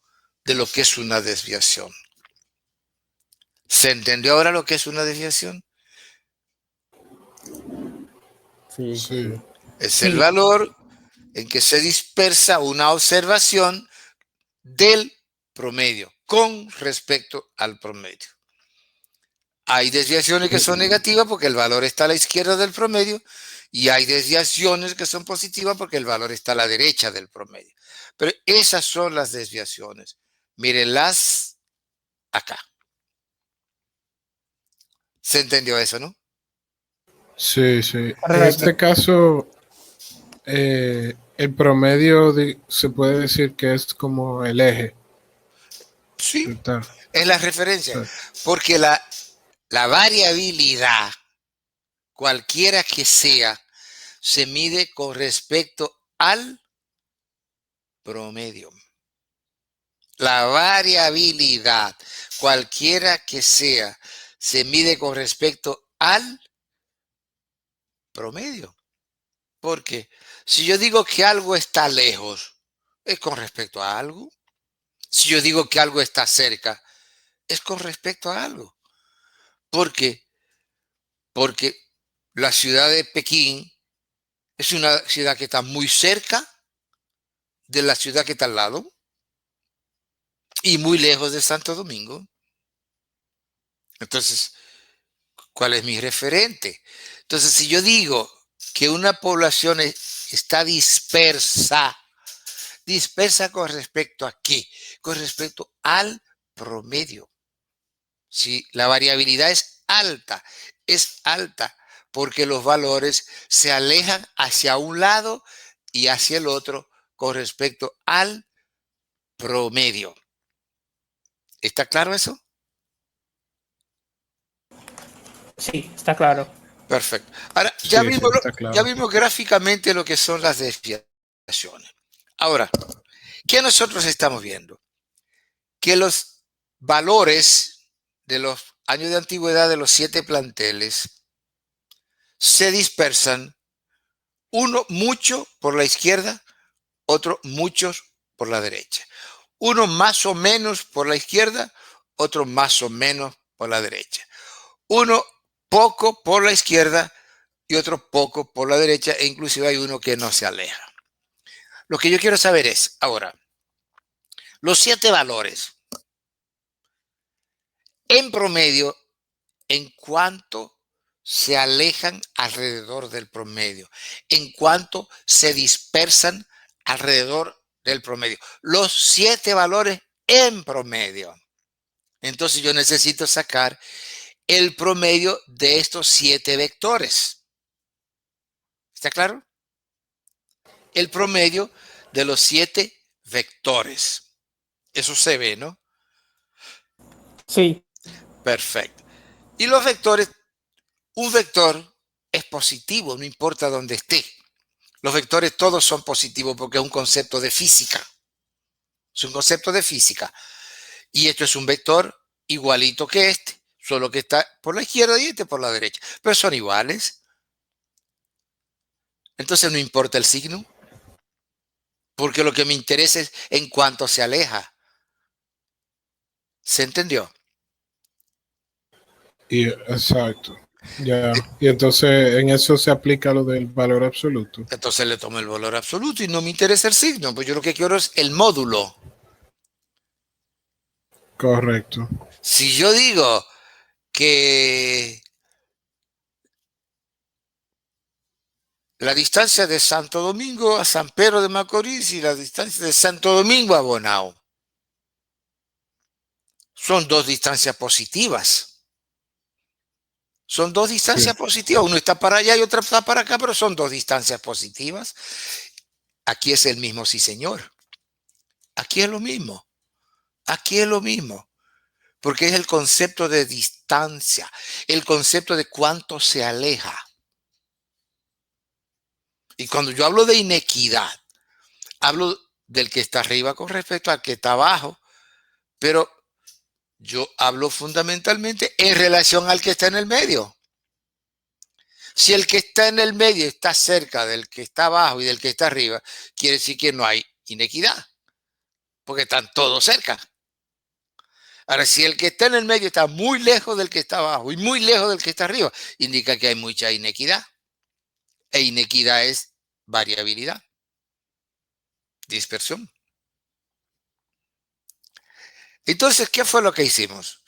de lo que es una desviación. ¿Se entendió ahora lo que es una desviación? Sí. Sí. Es el valor en que se dispersa una observación del promedio con respecto al promedio. Hay desviaciones que son negativas porque el valor está a la izquierda del promedio, y hay desviaciones que son positivas porque el valor está a la derecha del promedio. Pero esas son las desviaciones. Mírenlas acá. ¿Se entendió eso, no? Sí, sí. En Correcto. este caso, el promedio se puede decir que es como el eje. Sí, ¿Verdad? es la referencia. Exacto. Porque la variabilidad, cualquiera que sea, se mide con respecto al promedio. La variabilidad, cualquiera que sea, se mide con respecto al promedio. Porque si yo digo que algo está lejos, es con respecto a algo. Si yo digo que algo está cerca, es con respecto a algo. ¿Por qué? Porque la ciudad de Pekín es una ciudad que está muy cerca de la ciudad que está al lado y muy lejos de Santo Domingo. Entonces, ¿cuál es mi referente? Entonces, si yo digo que una población está dispersa con respecto a qué? Con respecto al promedio. Si la variabilidad es alta porque los valores se alejan hacia un lado y hacia el otro con respecto al promedio. ¿Está claro eso? Sí, está claro. Perfecto. Ahora, Sí, ya sí, está claro. ya vimos gráficamente lo que son las desviaciones. Ahora, ¿qué nosotros estamos viendo? Que los valores de los años de antigüedad de los 7 planteles se dispersan, uno mucho por la izquierda, otro muchos por la derecha. Uno más o menos por la izquierda, otro más o menos por la derecha. Uno poco por la izquierda y otro poco por la derecha, e inclusive hay uno que no se aleja. Lo que yo quiero saber es, ahora, los 7 valores, en promedio, ¿en cuánto se alejan alrededor del promedio? ¿En cuánto se dispersan alrededor del promedio? Los 7 valores en promedio. Entonces yo necesito sacar el promedio de estos 7 vectores. ¿Está claro? El promedio de los 7 vectores. Eso se ve, ¿no? Sí, Perfecto. Y los vectores, un vector es positivo, no importa dónde esté. Los vectores todos son positivos porque es un concepto de física. Es un concepto de física. Y esto es un vector igualito que este, solo que está por la izquierda y este por la derecha. Pero son iguales. Entonces no importa el signo, porque lo que me interesa es en cuánto se aleja. ¿Se entendió? Exacto. Ya. Y entonces en eso se aplica lo del valor absoluto. Entonces le tomo el valor absoluto y no me interesa el signo, pues yo lo que quiero es el módulo. Correcto. Si yo digo que la distancia de Santo Domingo a San Pedro de Macorís y la distancia de Santo Domingo a Bonao son dos distancias positivas. Son dos distancias Sí. positivas. Uno está para allá y otro está para acá, pero son dos distancias positivas. Aquí es el mismo, sí, señor. Aquí es lo mismo. Aquí es lo mismo. Porque es el concepto de distancia, el concepto de cuánto se aleja. Y cuando yo hablo de inequidad, hablo del que está arriba con respecto al que está abajo, pero yo hablo fundamentalmente en relación al que está en el medio. Si el que está en el medio está cerca del que está abajo y del que está arriba, quiere decir que no hay inequidad, porque están todos cerca. Ahora, si el que está en el medio está muy lejos del que está abajo y muy lejos del que está arriba, indica que hay mucha inequidad. E inequidad es variabilidad, dispersión. Entonces, ¿qué fue lo que hicimos?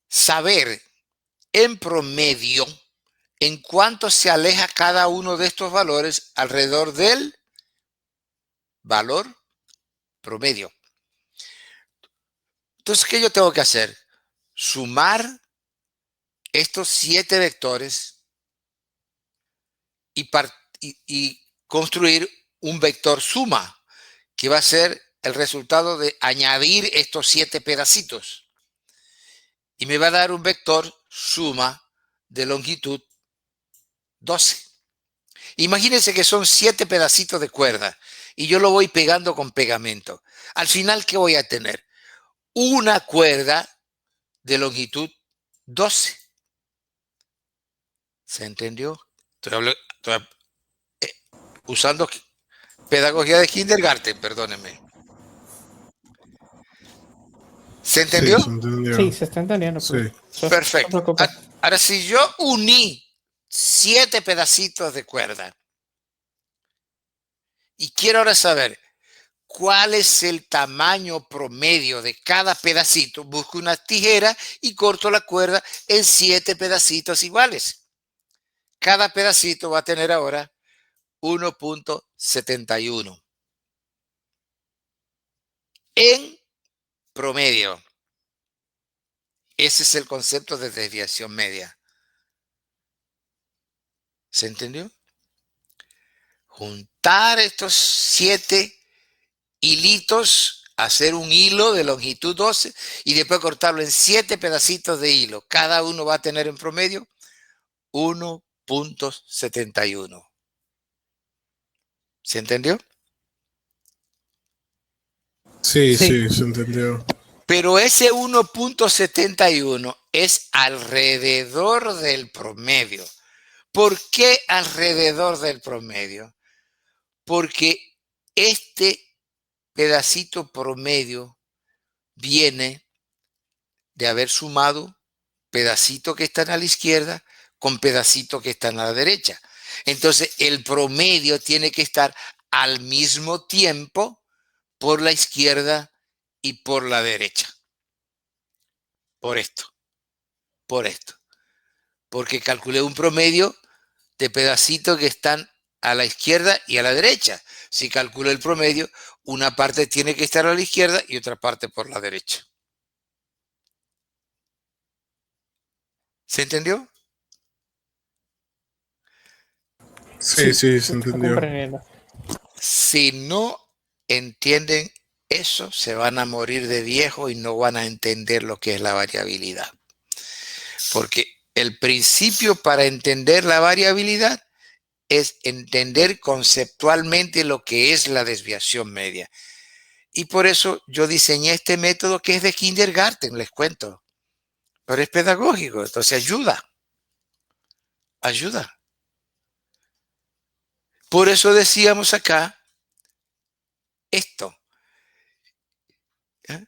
Saber en promedio en cuánto se aleja cada uno de estos valores alrededor del valor promedio. Entonces, ¿qué yo tengo que hacer? Sumar estos 7 vectores y construir un vector suma, que va a ser el resultado de añadir estos 7 pedacitos. Y me va a dar un vector suma de longitud 12. Imagínense que son 7 pedacitos de cuerda y yo lo voy pegando con pegamento. Al final, ¿qué voy a tener? Una cuerda de longitud 12. ¿Se entendió? Estoy usando pedagogía de kindergarten, perdónenme. ¿Se Sí, entendió? se entendió. sí, se está entendiendo, Sí. profesor. No se Perfecto. preocupe. Ahora, si yo uní 7 pedacitos de cuerda y quiero ahora saber cuál es el tamaño promedio de cada pedacito, busco una tijera y corto la cuerda en 7 pedacitos iguales. Cada pedacito va a tener ahora 1.71 en promedio. Ese es el concepto de desviación media. ¿Se entendió? Juntar estos 7 hilitos, hacer un hilo de longitud 12 y después cortarlo en 7 pedacitos de hilo. Cada uno va a tener en promedio 1.71. ¿Se entendió? Sí, Sí, sí, se entendió. Pero ese 1.71 es alrededor del promedio. ¿Por qué alrededor del promedio? Porque este pedacito promedio viene de haber sumado pedacito que están a la izquierda con pedacito que están a la derecha. Entonces, el promedio tiene que estar al mismo tiempo por la izquierda y por la derecha. Por esto, por esto. Porque calculé un promedio de pedacitos que están a la izquierda y a la derecha. Si calculo el promedio, una parte tiene que estar a la izquierda y otra parte por la derecha. ¿Se entendió? Sí, sí, se Estoy entendió. comprendiendo. Si no entienden eso, se van a morir de viejo y no van a entender lo que es la variabilidad. Porque el principio para entender la variabilidad es entender conceptualmente lo que es la desviación media. Y por eso yo diseñé este método que es de kindergarten, les cuento. Pero es pedagógico, entonces ayuda. Por eso decíamos acá esto, ¿eh?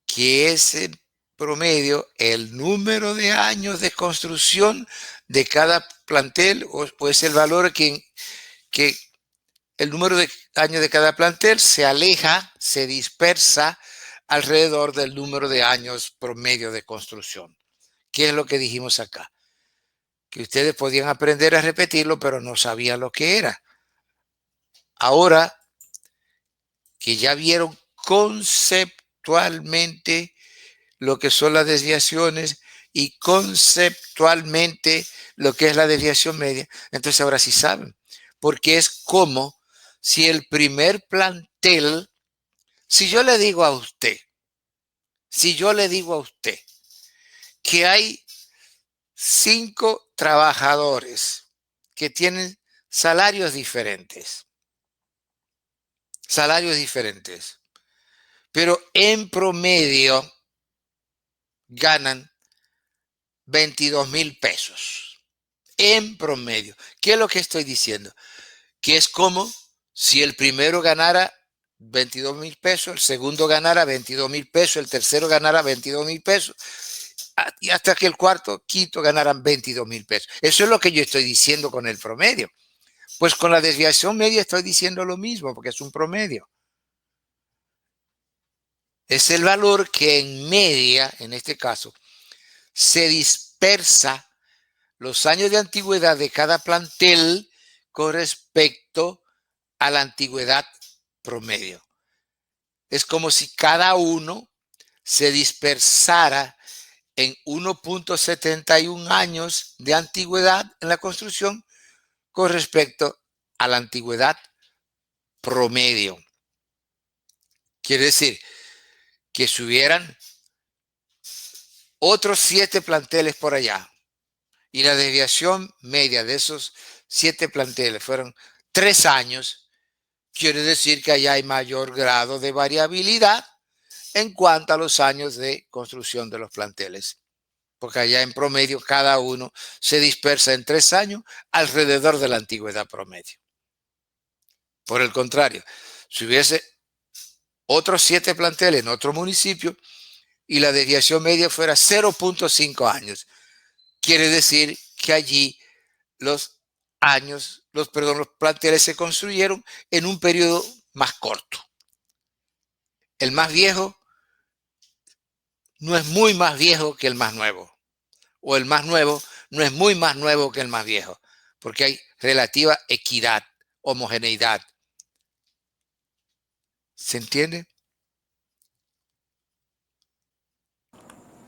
Que es en promedio el número de años de construcción de cada plantel, o es el valor que el número de años de cada plantel se aleja, se dispersa alrededor del número de años promedio de construcción. ¿Qué es lo que dijimos acá? Que ustedes podían aprender a repetirlo, pero no sabían lo que era. Ahora que ya vieron conceptualmente lo que son las desviaciones y conceptualmente lo que es la desviación media, entonces ahora sí saben, porque es como si el primer plantel, si yo le digo a usted que hay 5 trabajadores que tienen salarios diferentes, pero en promedio ganan 22,000 pesos. En promedio. ¿Qué es lo que estoy diciendo? Que es como si el primero ganara 22,000 pesos, el segundo ganara 22,000 pesos, el tercero ganara 22,000 pesos, y hasta que el quinto ganaran 22,000 pesos. Eso es lo que yo estoy diciendo con el promedio. Pues con la desviación media estoy diciendo lo mismo, porque es un promedio. Es el valor que en media, en este caso, se dispersa los años de antigüedad de cada plantel con respecto a la antigüedad promedio. Es como si cada uno se dispersara en 1.71 años de antigüedad en la construcción con respecto a la antigüedad promedio. Quiere decir que si hubieran otros 7 planteles por allá y la desviación media de esos 7 planteles fueron 3 años, quiere decir que allá hay mayor grado de variabilidad en cuanto a los años de construcción de los planteles. Porque allá en promedio cada uno se dispersa en 3 años alrededor de la antigüedad promedio. Por el contrario, si hubiese otros 7 planteles en otro municipio y la desviación media fuera 0.5 años, quiere decir que allí los planteles se construyeron en un periodo más corto. El más viejo no es muy más viejo que el más nuevo, o el más nuevo no es muy más nuevo que el más viejo, porque hay relativa equidad, homogeneidad. ¿Se entiende?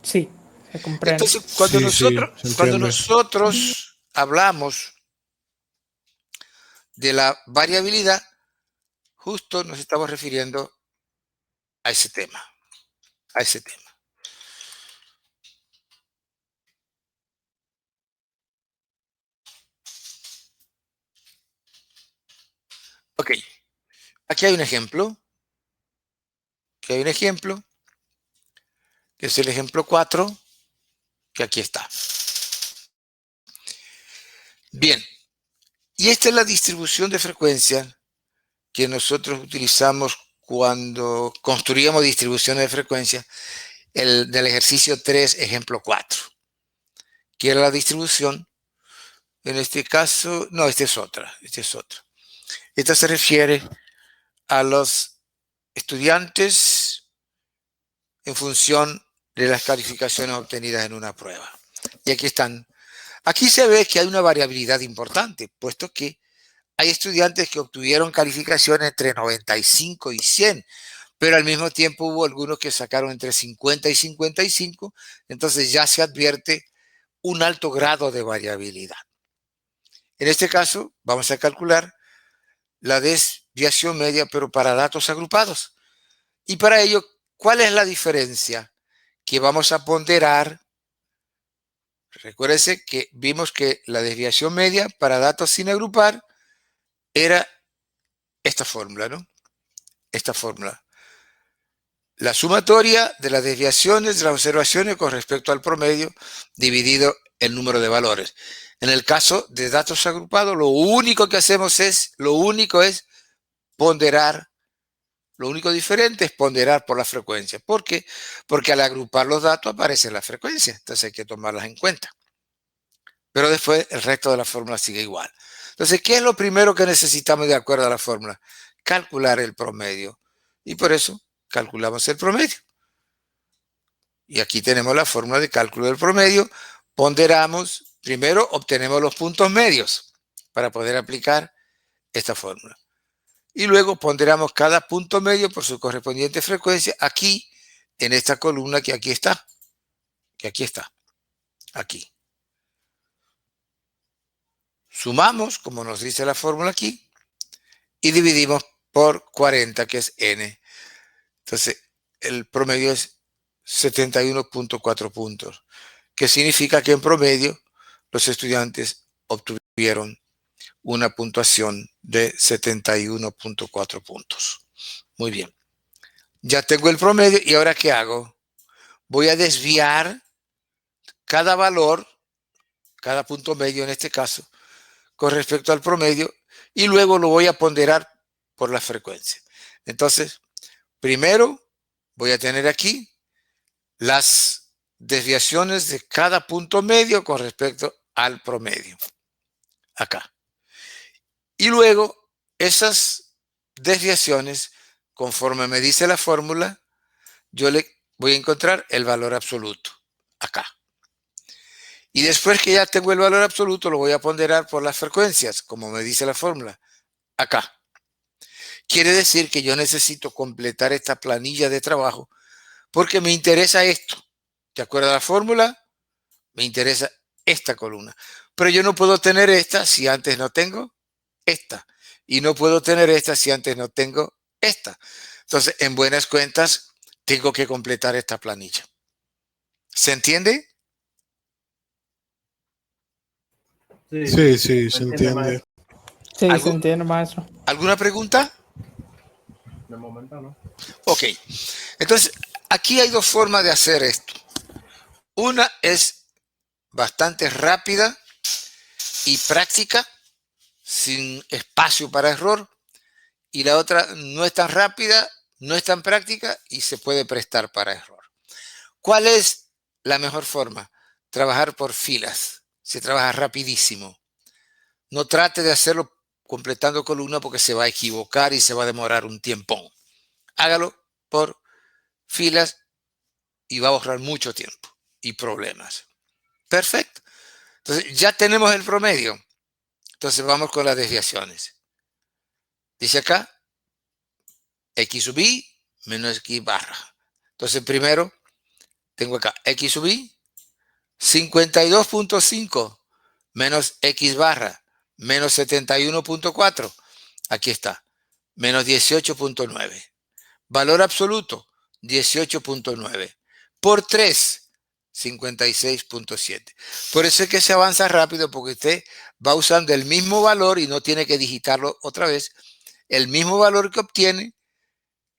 Sí, se comprende. Entonces, cuando Sí, sí, se entiende. nosotros hablamos de la variabilidad, justo nos estamos refiriendo a ese tema, Ok, aquí hay un ejemplo, que es el ejemplo 4, que aquí está. Bien, y esta es la distribución de frecuencia que nosotros utilizamos cuando construíamos distribuciones de frecuencia del ejercicio 3, ejemplo 4, que era la distribución, en este caso, no, esta es otra. Esta se refiere a los estudiantes en función de las calificaciones obtenidas en una prueba. Y aquí están. Aquí se ve que hay una variabilidad importante, puesto que hay estudiantes que obtuvieron calificaciones entre 95 y 100, pero al mismo tiempo hubo algunos que sacaron entre 50 y 55, entonces ya se advierte un alto grado de variabilidad. En este caso, vamos a calcular la desviación media, pero para datos agrupados. Y para ello, ¿cuál es la diferencia? Que vamos a ponderar. Recuérdense que vimos que la desviación media para datos sin agrupar era esta fórmula, ¿no? Esta fórmula. La sumatoria de las desviaciones de las observaciones con respecto al promedio dividido el número de valores. En el caso de datos agrupados, lo único que hacemos es ponderar. Lo único diferente es ponderar por la frecuencia. ¿Por qué? Porque al agrupar los datos aparece la frecuencia. Entonces hay que tomarlas en cuenta. Pero después el resto de la fórmula sigue igual. Entonces, ¿qué es lo primero que necesitamos de acuerdo a la fórmula? Calcular el promedio. Y por eso calculamos el promedio. Y aquí tenemos la fórmula de cálculo del promedio. Ponderamos, primero obtenemos los puntos medios para poder aplicar esta fórmula. Y luego ponderamos cada punto medio por su correspondiente frecuencia aquí, en esta columna que aquí está. Aquí. Sumamos, como nos dice la fórmula aquí, y dividimos por 40, que es n. Entonces, el promedio es 71.4 puntos, que significa que en promedio los estudiantes obtuvieron una puntuación de 71.4 puntos. Muy bien. Ya tengo el promedio y ahora ¿qué hago? Voy a desviar cada valor, cada punto medio en este caso, con respecto al promedio y luego lo voy a ponderar por la frecuencia. Entonces, primero voy a tener aquí las desviaciones de cada punto medio con respecto al promedio. Acá. Y luego esas desviaciones, conforme me dice la fórmula, yo le voy a encontrar el valor absoluto. Acá. Y después que ya tengo el valor absoluto, lo voy a ponderar por las frecuencias, como me dice la fórmula. Acá. Quiere decir que yo necesito completar esta planilla de trabajo porque me interesa esto. ¿De acuerdo a la fórmula? Me interesa esta columna. Pero yo no puedo tener esta si antes no tengo esta. Y no puedo tener esta si antes no tengo esta. Entonces, en buenas cuentas, tengo que completar esta planilla. ¿Se entiende? Sí, se entiende. Sí, ¿Algo? se entiende, maestro. ¿Alguna pregunta? De momento no. Ok. Entonces, aquí hay dos formas de hacer esto. Una es bastante rápida y práctica, sin espacio para error. Y la otra no es tan rápida, no es tan práctica y se puede prestar para error. ¿Cuál es la mejor forma? Trabajar por filas. Se trabaja rapidísimo. No trate de hacerlo completando columna porque se va a equivocar y se va a demorar un tiempón. Hágalo por filas y va a ahorrar mucho tiempo y problemas. Perfecto. Entonces ya tenemos el promedio. Entonces vamos con las desviaciones. Dice acá, x sub i menos x barra. Entonces primero tengo acá x sub i, 52.5 menos x barra, menos 71.4. Aquí está, menos 18.9. Valor absoluto, 18.9. Por 3, 56.7. Por eso es que se avanza rápido, porque usted va usando el mismo valor y no tiene que digitarlo otra vez. El mismo valor que obtiene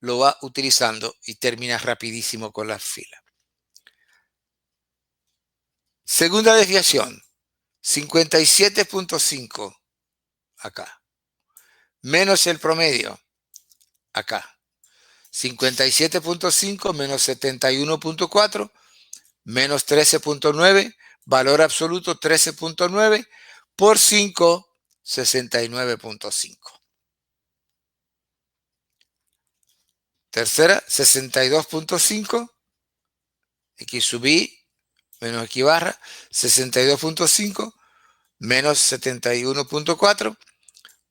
lo va utilizando y termina rapidísimo con la fila. Segunda desviación, 57.5 acá, menos el promedio acá, 57.5 menos 71.4 menos 13.9, valor absoluto 13.9 por 5, 69.5. Tercera, 62.5, x sub i menos x barra, 62.5 menos 71.4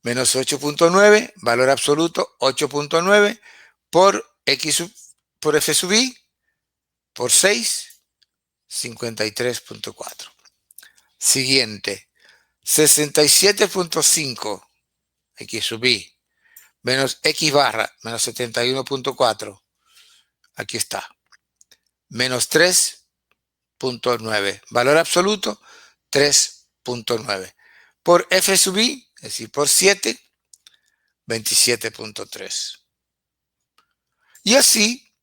menos 8.9, valor absoluto 8.9 por f sub i por 6, 53.4. Siguiente, 67.5 X sub I menos X barra menos 71.4. Aquí está. Menos 3.9. Valor absoluto 3.9. Por F sub I, es decir, por 7, 27.3. Y así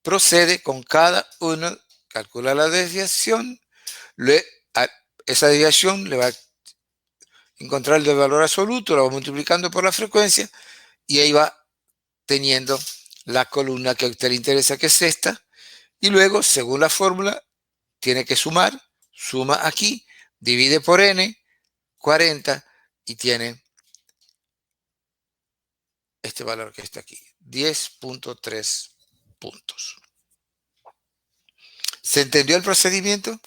procede con cada uno, calcula la desviación, esa desviación le va a encontrar el valor absoluto, lo va multiplicando por la frecuencia y ahí va teniendo la columna que a usted le interesa, que es esta, y luego, según la fórmula, tiene que sumar, suma aquí, divide por n, 40, y tiene este valor que está aquí, 10.3 puntos. ¿Se entendió el procedimiento?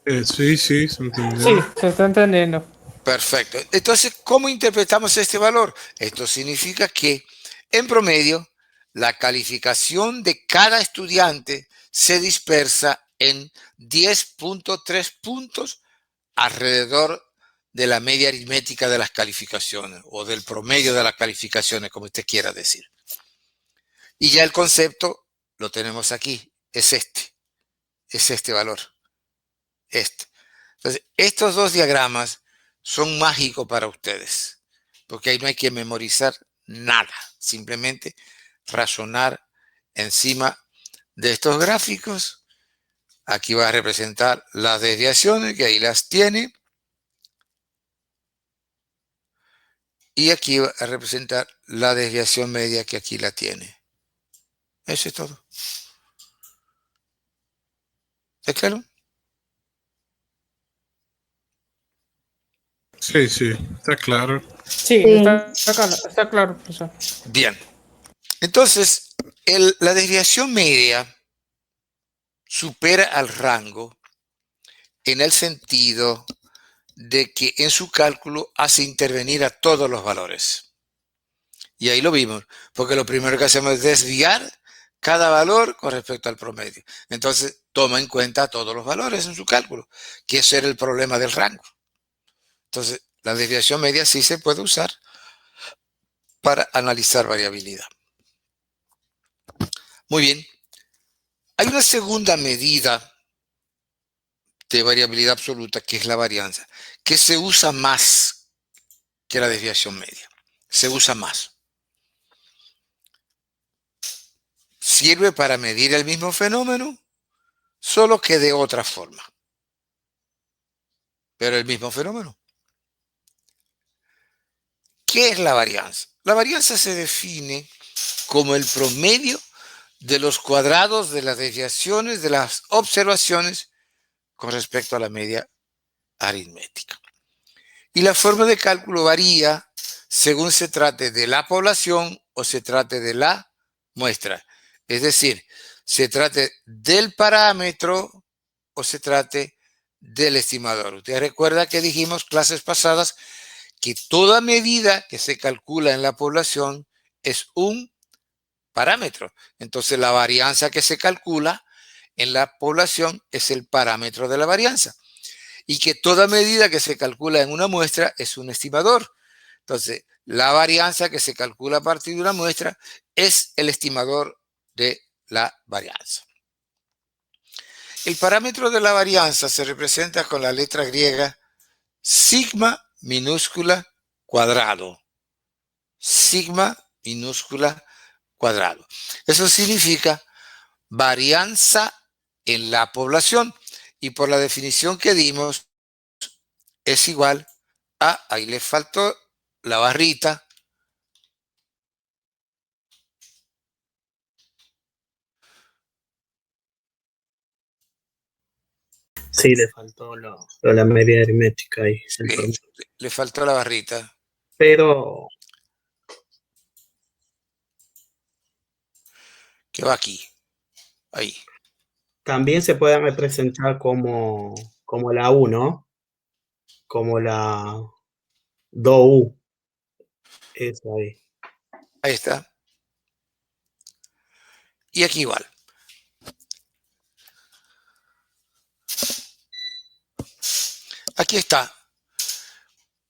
Sí, sí, se entendió. Sí, se está entendiendo. Perfecto. Entonces, ¿cómo interpretamos este valor? Esto significa que, en promedio, la calificación de cada estudiante se dispersa en 10.3 puntos alrededor de la media aritmética de las calificaciones o del promedio de las calificaciones, como usted quiera decir. Y ya el concepto lo tenemos aquí, es este valor, este. Entonces, estos dos diagramas son mágicos para ustedes, porque ahí no hay que memorizar nada, simplemente razonar encima de estos gráficos. Aquí va a representar las desviaciones, que ahí las tiene, y aquí va a representar la desviación media, que aquí la tiene. Eso es todo. ¿Está claro? Sí, sí, está claro. Sí, Sí. está claro, profesor. Bien. Entonces, la desviación media supera al rango en el sentido de que en su cálculo hace intervenir a todos los valores. Y ahí lo vimos, porque lo primero que hacemos es desviar cada valor con respecto al promedio. Entonces, toma en cuenta todos los valores en su cálculo, que ese era el problema del rango. Entonces, la desviación media sí se puede usar para analizar variabilidad. Muy bien. Hay una segunda medida de variabilidad absoluta, que es la varianza, que se usa más que la desviación media. Se usa más. Sirve para medir el mismo fenómeno, solo que de otra forma. Pero el mismo fenómeno. ¿Qué es la varianza? La varianza se define como el promedio de los cuadrados de las desviaciones de las observaciones con respecto a la media aritmética. Y la forma de cálculo varía según se trate de la población o se trate de la muestra. Es decir, se trate del parámetro o se trate del estimador. Usted recuerda que dijimos clases pasadas que toda medida que se calcula en la población es un parámetro. Entonces, la varianza que se calcula en la población es el parámetro de la varianza. Y que toda medida que se calcula en una muestra es un estimador. Entonces, la varianza que se calcula a partir de una muestra es el estimador de la varianza. El parámetro de la varianza se representa con la letra griega sigma minúscula cuadrado. Sigma minúscula cuadrado. Eso significa varianza en la población. Y por la definición que dimos, es igual a, ahí le faltó la barrita, Sí, le faltó la media aritmética ahí. le faltó la barrita, Pero que va aquí, ahí. también se puede representar como la U, ¿no? Como la DOU. Eso ahí. Ahí está. Y aquí igual. Aquí está.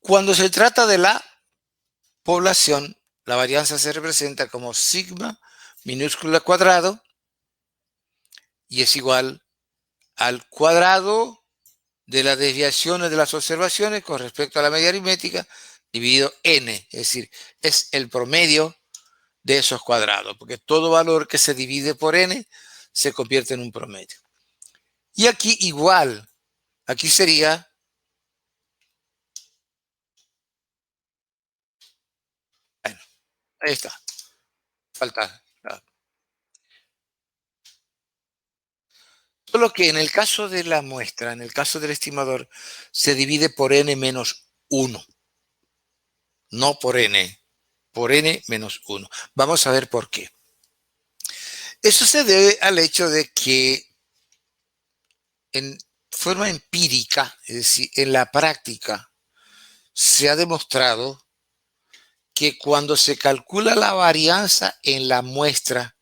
Cuando se trata de la población, la varianza se representa como sigma minúscula cuadrado y es igual al cuadrado de las desviaciones de las observaciones con respecto a la media aritmética dividido n, es decir, es el promedio de esos cuadrados, porque todo valor que se divide por n se convierte en un promedio. Y aquí igual, aquí sería bueno, ahí está, falta. Solo que en el caso de la muestra, en el caso del estimador, se divide por n menos 1. No por n menos 1. Vamos a ver por qué. Eso se debe al hecho de que en forma empírica, es decir, en la práctica, se ha demostrado que cuando se calcula la varianza en la muestra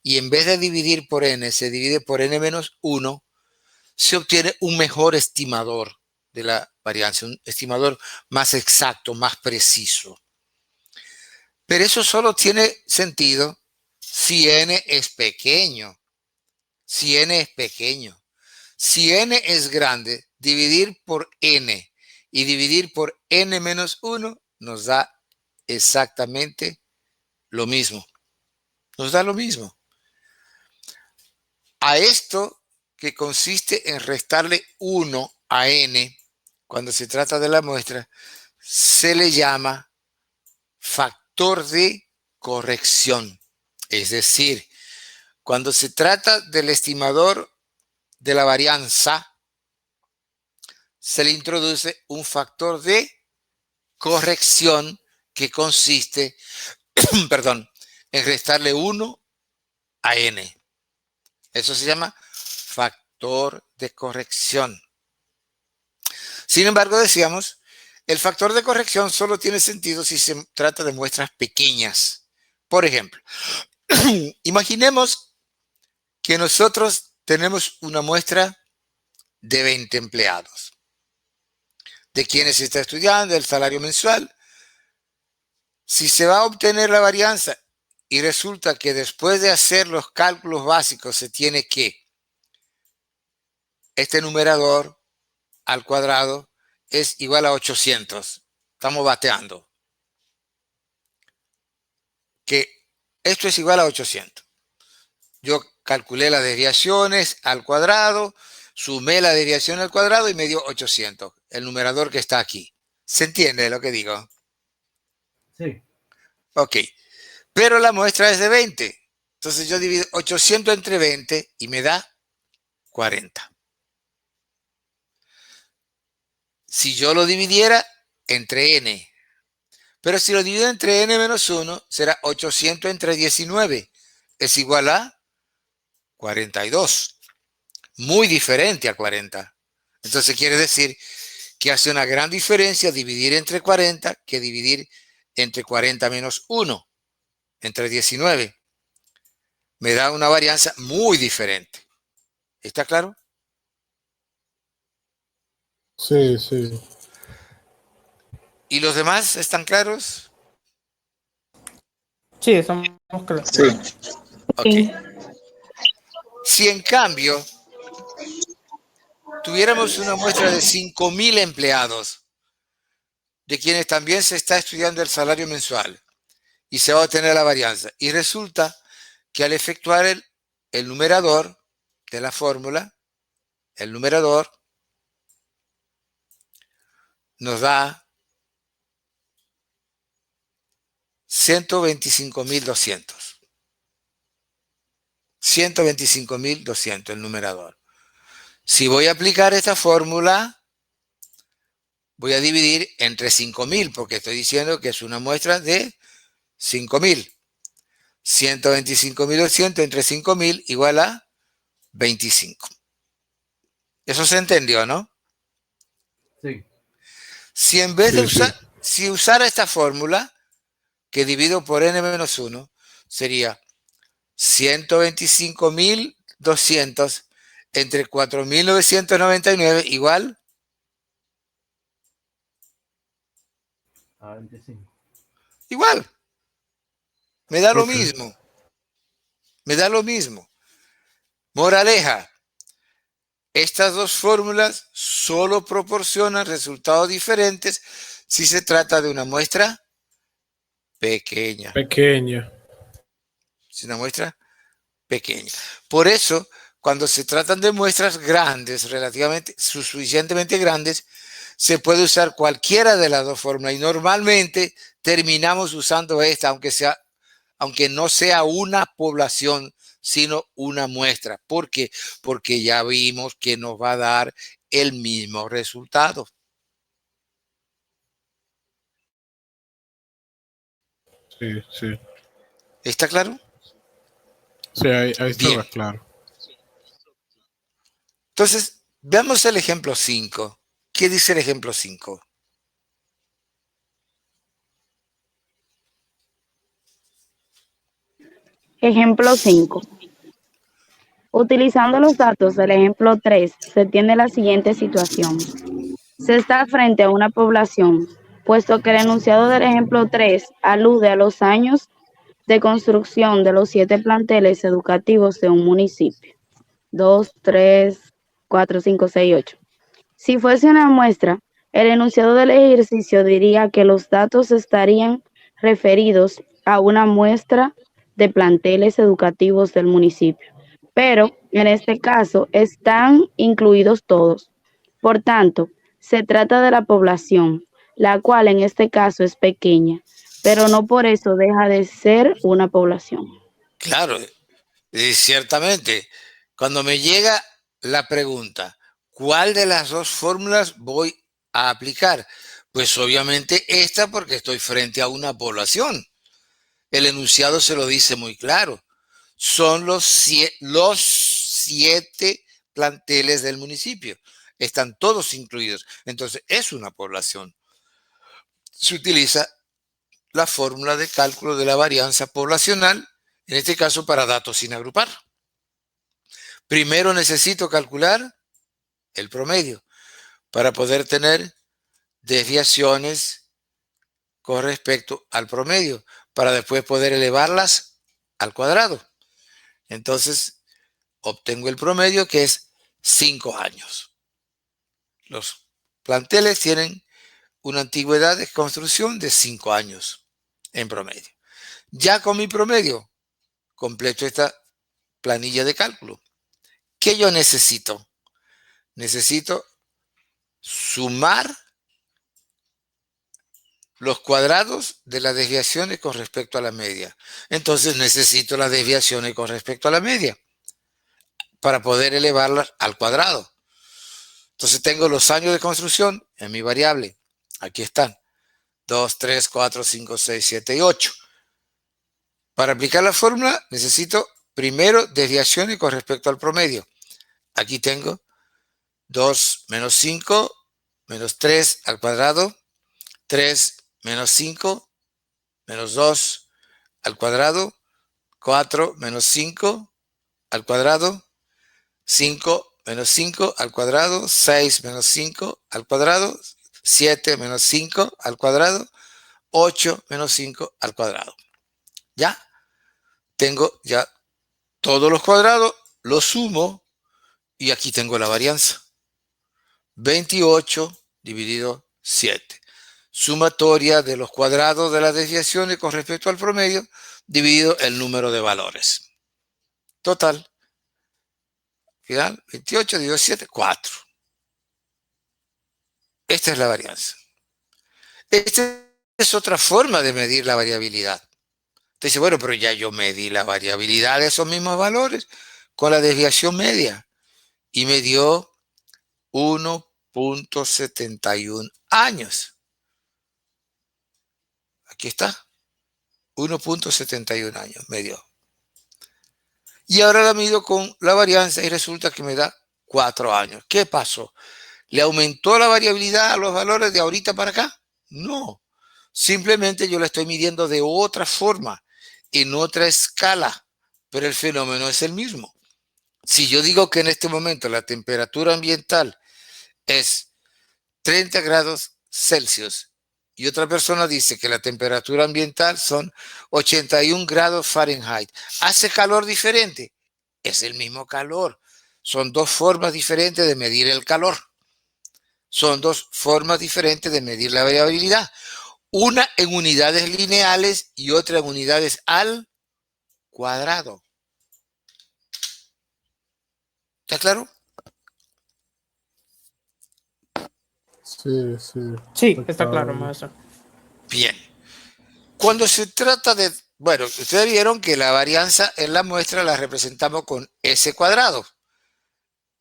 y en vez de dividir por n, se divide por n menos 1, se obtiene un mejor estimador de la varianza, un estimador más exacto, más preciso. Pero eso solo tiene sentido si n es pequeño. Si n es pequeño. Si n es grande, dividir por n y dividir por n menos 1 nos da exactamente lo mismo. Nos da lo mismo. A esto, que consiste en restarle 1 a n cuando se trata de la muestra, se le llama factor de corrección. Es decir, cuando se trata del estimador de la varianza, se le introduce un factor de corrección que consiste, perdón, en restarle 1 a n. Eso se llama factor de corrección. Sin embargo, decíamos, el factor de corrección solo tiene sentido si se trata de muestras pequeñas. Por ejemplo, imaginemos que nosotros tenemos una muestra de 20 empleados. De quienes se está estudiando el salario mensual. Si se va a obtener la varianza y resulta que después de hacer los cálculos básicos se tiene que este numerador al cuadrado es igual a 800. Estamos bateando. Que esto es igual a 800. Yo calculé las desviaciones al cuadrado, sumé la desviación al cuadrado y me dio 800. El numerador que está aquí. ¿Se entiende lo que digo? Sí. Ok. Pero la muestra es de 20. Entonces yo divido 800 entre 20 y me da 40. Si yo lo dividiera entre n, pero si lo divido entre n menos 1, será 800 entre 19. Es igual a 42. Muy diferente a 40. Entonces quiere decir que hace una gran diferencia dividir entre 40 que dividir entre 40 menos 1, entre 19. Me da una varianza muy diferente. ¿Está claro? Sí, sí. ¿Y los demás están claros? Sí, estamos claros. Sí. Ok. Sí. Si en cambio tuviéramos una muestra de 5,000 empleados, de quienes también se está estudiando el salario mensual, y se va a obtener la varianza, y resulta que al efectuar el numerador de la fórmula, el numerador nos da 125.200. 125.200 el numerador. Si voy a aplicar esta fórmula, voy a dividir entre 5,000, porque estoy diciendo que es una muestra de 5,000. 125.200 entre 5,000 igual a 25. Eso se entendió, ¿no? Sí. Si en vez de Sí, sí. si usara esta fórmula, que divido por n menos 1, sería 125.200 entre 4.999 igual A 25. Igual, me da lo Ok. mismo. Me da lo mismo. Moraleja, estas dos fórmulas solo proporcionan resultados diferentes si se trata de una muestra pequeña. Pequeña. Es una muestra pequeña. Por eso, cuando se tratan de muestras grandes, relativamente, suficientemente grandes, se puede usar cualquiera de las dos fórmulas y normalmente terminamos usando esta, aunque no sea una población, sino una muestra. ¿Por qué? Porque ya vimos que nos va a dar el mismo resultado. Sí, sí. ¿Está claro? Sí, ahí Bien. estaba claro. Entonces, veamos el ejemplo 5. ¿Qué dice el ejemplo 5? Ejemplo 5. Utilizando los datos del ejemplo 3, se tiene la siguiente situación. Se está frente a una población, puesto que el enunciado del ejemplo 3 alude a los años de construcción de los 7 planteles educativos de un municipio. 2, 3, 4, 5, 6, 8. Si fuese una muestra, el enunciado del ejercicio diría que los datos estarían referidos a una muestra de planteles educativos del municipio, pero en este caso están incluidos todos. Por tanto, se trata de la población, la cual en este caso es pequeña, pero no por eso deja de ser una población. Claro, ciertamente. Cuando me llega la pregunta, ¿cuál de las dos fórmulas voy a aplicar? Pues obviamente esta porque estoy frente a una población. El enunciado se lo dice muy claro. Son los 7 planteles del municipio. Están todos incluidos. Entonces es una población. Se utiliza la fórmula de cálculo de la varianza poblacional, en este caso para datos sin agrupar. Primero necesito calcular el promedio para poder tener desviaciones con respecto al promedio, para después poder elevarlas al cuadrado. Entonces, obtengo el promedio, que es 5 años. Los planteles tienen una antigüedad de construcción de 5 años en promedio. Ya con mi promedio, completo esta planilla de cálculo. ¿Qué yo necesito? Necesito sumar los cuadrados de las desviaciones con respecto a la media. Entonces necesito las desviaciones con respecto a la media para poder elevarlas al cuadrado. Entonces tengo los años de construcción en mi variable. Aquí están. 2, 3, 4, 5, 6, 7 y 8. Para aplicar la fórmula necesito primero desviaciones con respecto al promedio. Aquí tengo 2 menos 5 menos 3 al cuadrado. 3 menos 5 menos 2 al cuadrado. 4 menos 5 al cuadrado. 5 menos 5 al cuadrado. 6 menos 5 al cuadrado. 7 menos 5 al cuadrado. 8 menos 5 al cuadrado. ¿Ya? Tengo ya todos los cuadrados, los sumo y aquí tengo la varianza. 28 dividido 7. Sumatoria de los cuadrados de las desviaciones con respecto al promedio dividido el número de valores. Total. Final, 28 dividido 7, 4. Esta es la varianza. Esta es otra forma de medir la variabilidad. Entonces, bueno, pero ya yo medí la variabilidad de esos mismos valores con la desviación media y me dio 1.71 años. Aquí está. 1.71 años me dio. Y ahora la mido con la varianza y resulta que me da 4 años. ¿Qué pasó? ¿Le aumentó la variabilidad a los valores de ahorita para acá? No. Simplemente yo la estoy midiendo de otra forma, en otra escala, pero el fenómeno es el mismo. Si yo digo que en este momento la temperatura ambiental es 30 grados Celsius y otra persona dice que la temperatura ambiental son 81 grados Fahrenheit. ¿Hace calor diferente? Es el mismo calor. Son dos formas diferentes de medir el calor. Son dos formas diferentes de medir la variabilidad. Una en unidades lineales y otra en unidades al cuadrado. ¿Está claro? Sí, sí. Sí, está claro, maestro. Bien. Cuando se trata de... Bueno, ustedes vieron que la varianza en la muestra la representamos con S cuadrado.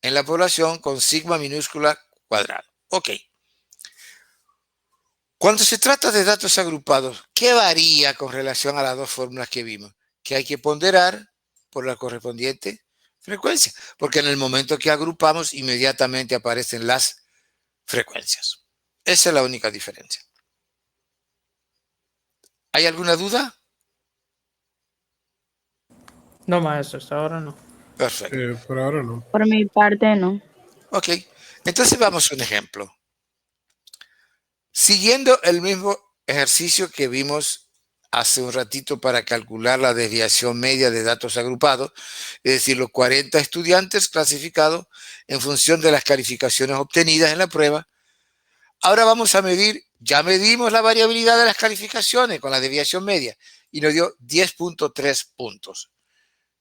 En la población con sigma minúscula cuadrado. Ok. Cuando se trata de datos agrupados, ¿qué varía con relación a las dos fórmulas que vimos? Que hay que ponderar por la correspondiente frecuencia, porque en el momento que agrupamos inmediatamente aparecen las frecuencias. Esa es la única diferencia. ¿Hay alguna duda? No, maestro, hasta ahora no. Perfecto. Por ahora no. Por mi parte, no. Ok. Entonces vamos a un ejemplo. Siguiendo el mismo ejercicio que vimos hace un ratito para calcular la desviación media de datos agrupados, es decir, los 40 estudiantes clasificados en función de las calificaciones obtenidas en la prueba. Ahora vamos a medir, ya medimos la variabilidad de las calificaciones con la desviación media y nos dio 10.3 puntos,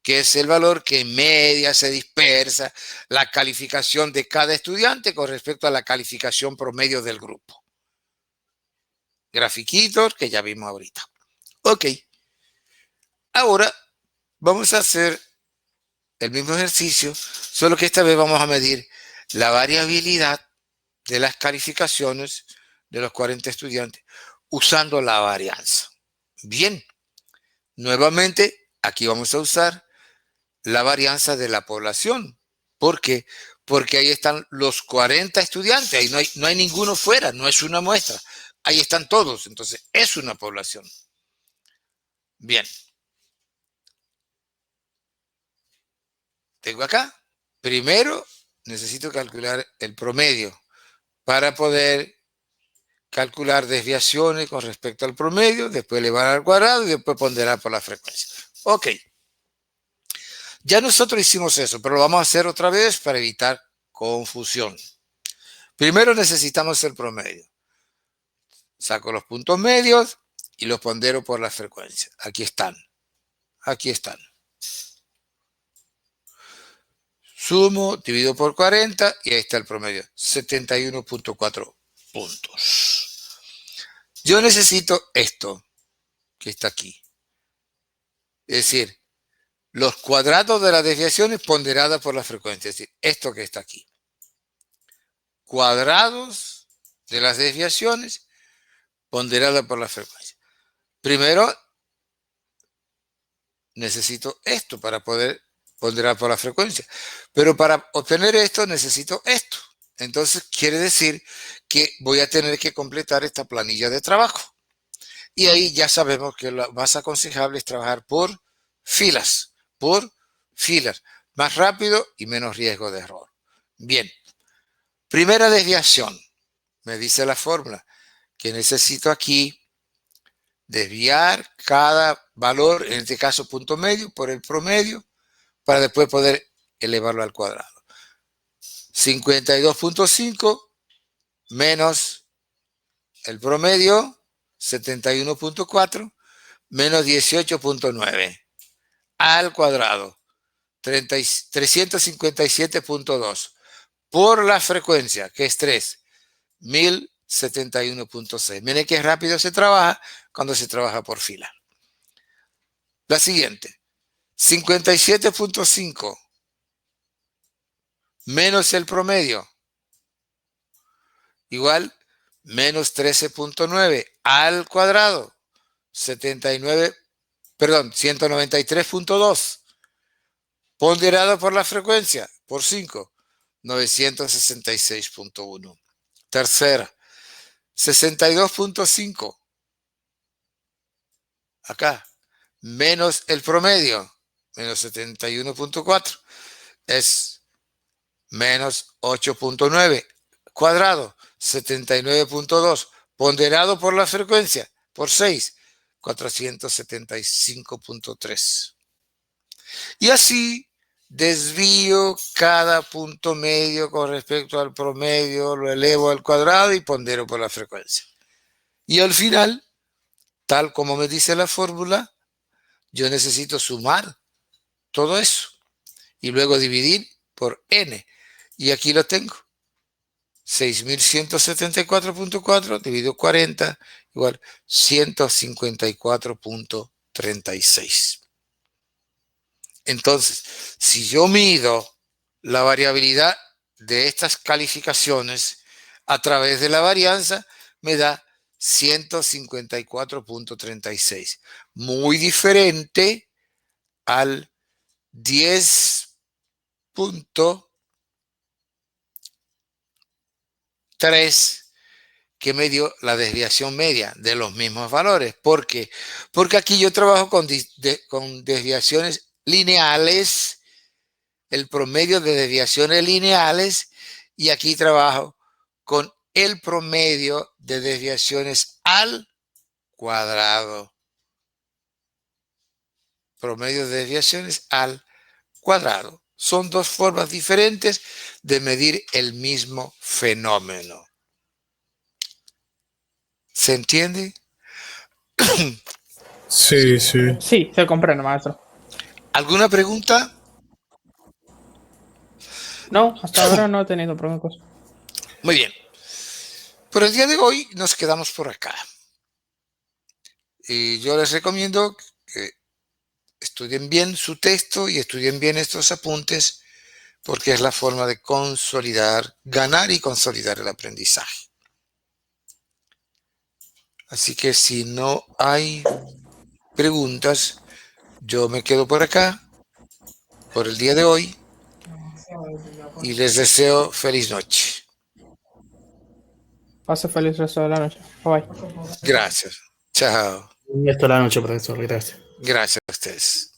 que es el valor que en media se dispersa la calificación de cada estudiante con respecto a la calificación promedio del grupo. Grafiquitos que ya vimos ahorita. Ok. Ahora vamos a hacer el mismo ejercicio, solo que esta vez vamos a medir la variabilidad de las calificaciones de los 40 estudiantes usando la varianza. Bien. Nuevamente, aquí vamos a usar la varianza de la población. ¿Por qué? Porque ahí están los 40 estudiantes, ahí no hay ninguno fuera, no es una muestra. Ahí están todos, entonces es una población. Bien. Tengo acá. Primero necesito calcular el promedio para poder calcular desviaciones con respecto al promedio, después elevar al cuadrado y después ponderar por la frecuencia. Ok. Ya nosotros hicimos eso, pero lo vamos a hacer otra vez para evitar confusión. Primero necesitamos el promedio. Saco los puntos medios y los pondero por la frecuencia. Aquí están. Aquí están. Sumo, divido por 40 y ahí está el promedio. 71.4 puntos. Yo necesito esto que está aquí. Es decir, los cuadrados de las desviaciones ponderadas por la frecuencia. Es decir, esto que está aquí. Cuadrados de las desviaciones ponderadas por la frecuencia. Primero, necesito esto para poder ponderar por la frecuencia. Pero para obtener esto, necesito esto. Entonces, quiere decir que voy a tener que completar esta planilla de trabajo. Y ahí ya sabemos que lo más aconsejable es trabajar por filas. Por filas. Más rápido y menos riesgo de error. Bien. Primera desviación. Me dice la fórmula que necesito aquí desviar cada valor, en este caso punto medio, por el promedio, para después poder elevarlo al cuadrado. 52.5 menos el promedio, 71.4, menos 18.9, al cuadrado, 357.2, por la frecuencia, que es 3, 1071.6. Miren qué rápido se trabaja cuando se trabaja por fila. La siguiente, 57.5 menos el promedio, igual menos 13.9 al cuadrado, 193.2, ponderado por la frecuencia, por 5, 966.1. Tercera, 62.5, acá, menos el promedio, menos 71.4, es menos 8.9, cuadrado, 79.2, ponderado por la frecuencia, por 6, 475.3. Y así desvío cada punto medio con respecto al promedio, lo elevo al cuadrado y pondero por la frecuencia. Y al final, tal como me dice la fórmula, yo necesito sumar todo eso y luego dividir por n. Y aquí lo tengo. 6.174.4 dividido 40 igual 154.36. Entonces, si yo mido la variabilidad de estas calificaciones a través de la varianza, me da 154.36. Muy diferente al 10.3 que me dio la desviación media de los mismos valores. ¿Por qué? Porque aquí yo trabajo con desviaciones lineales, el promedio de desviaciones lineales, y aquí trabajo con el promedio de desviaciones al cuadrado. Promedio de desviaciones al cuadrado. Son dos formas diferentes de medir el mismo fenómeno. ¿Se entiende? Sí, sí. Sí, se comprende, maestro. ¿Alguna pregunta? No, hasta ahora no he tenido preguntas. Muy bien. Por el día de hoy nos quedamos por acá. Y yo les recomiendo que estudien bien su texto y estudien bien estos apuntes, porque es la forma de consolidar, ganar y consolidar el aprendizaje. Así que si no hay preguntas, yo me quedo por acá por el día de hoy y les deseo feliz noche. Pase feliz resto de la noche. Bye. Gracias. Chao. Esto es la noche, profesor. Gracias. Gracias a ustedes.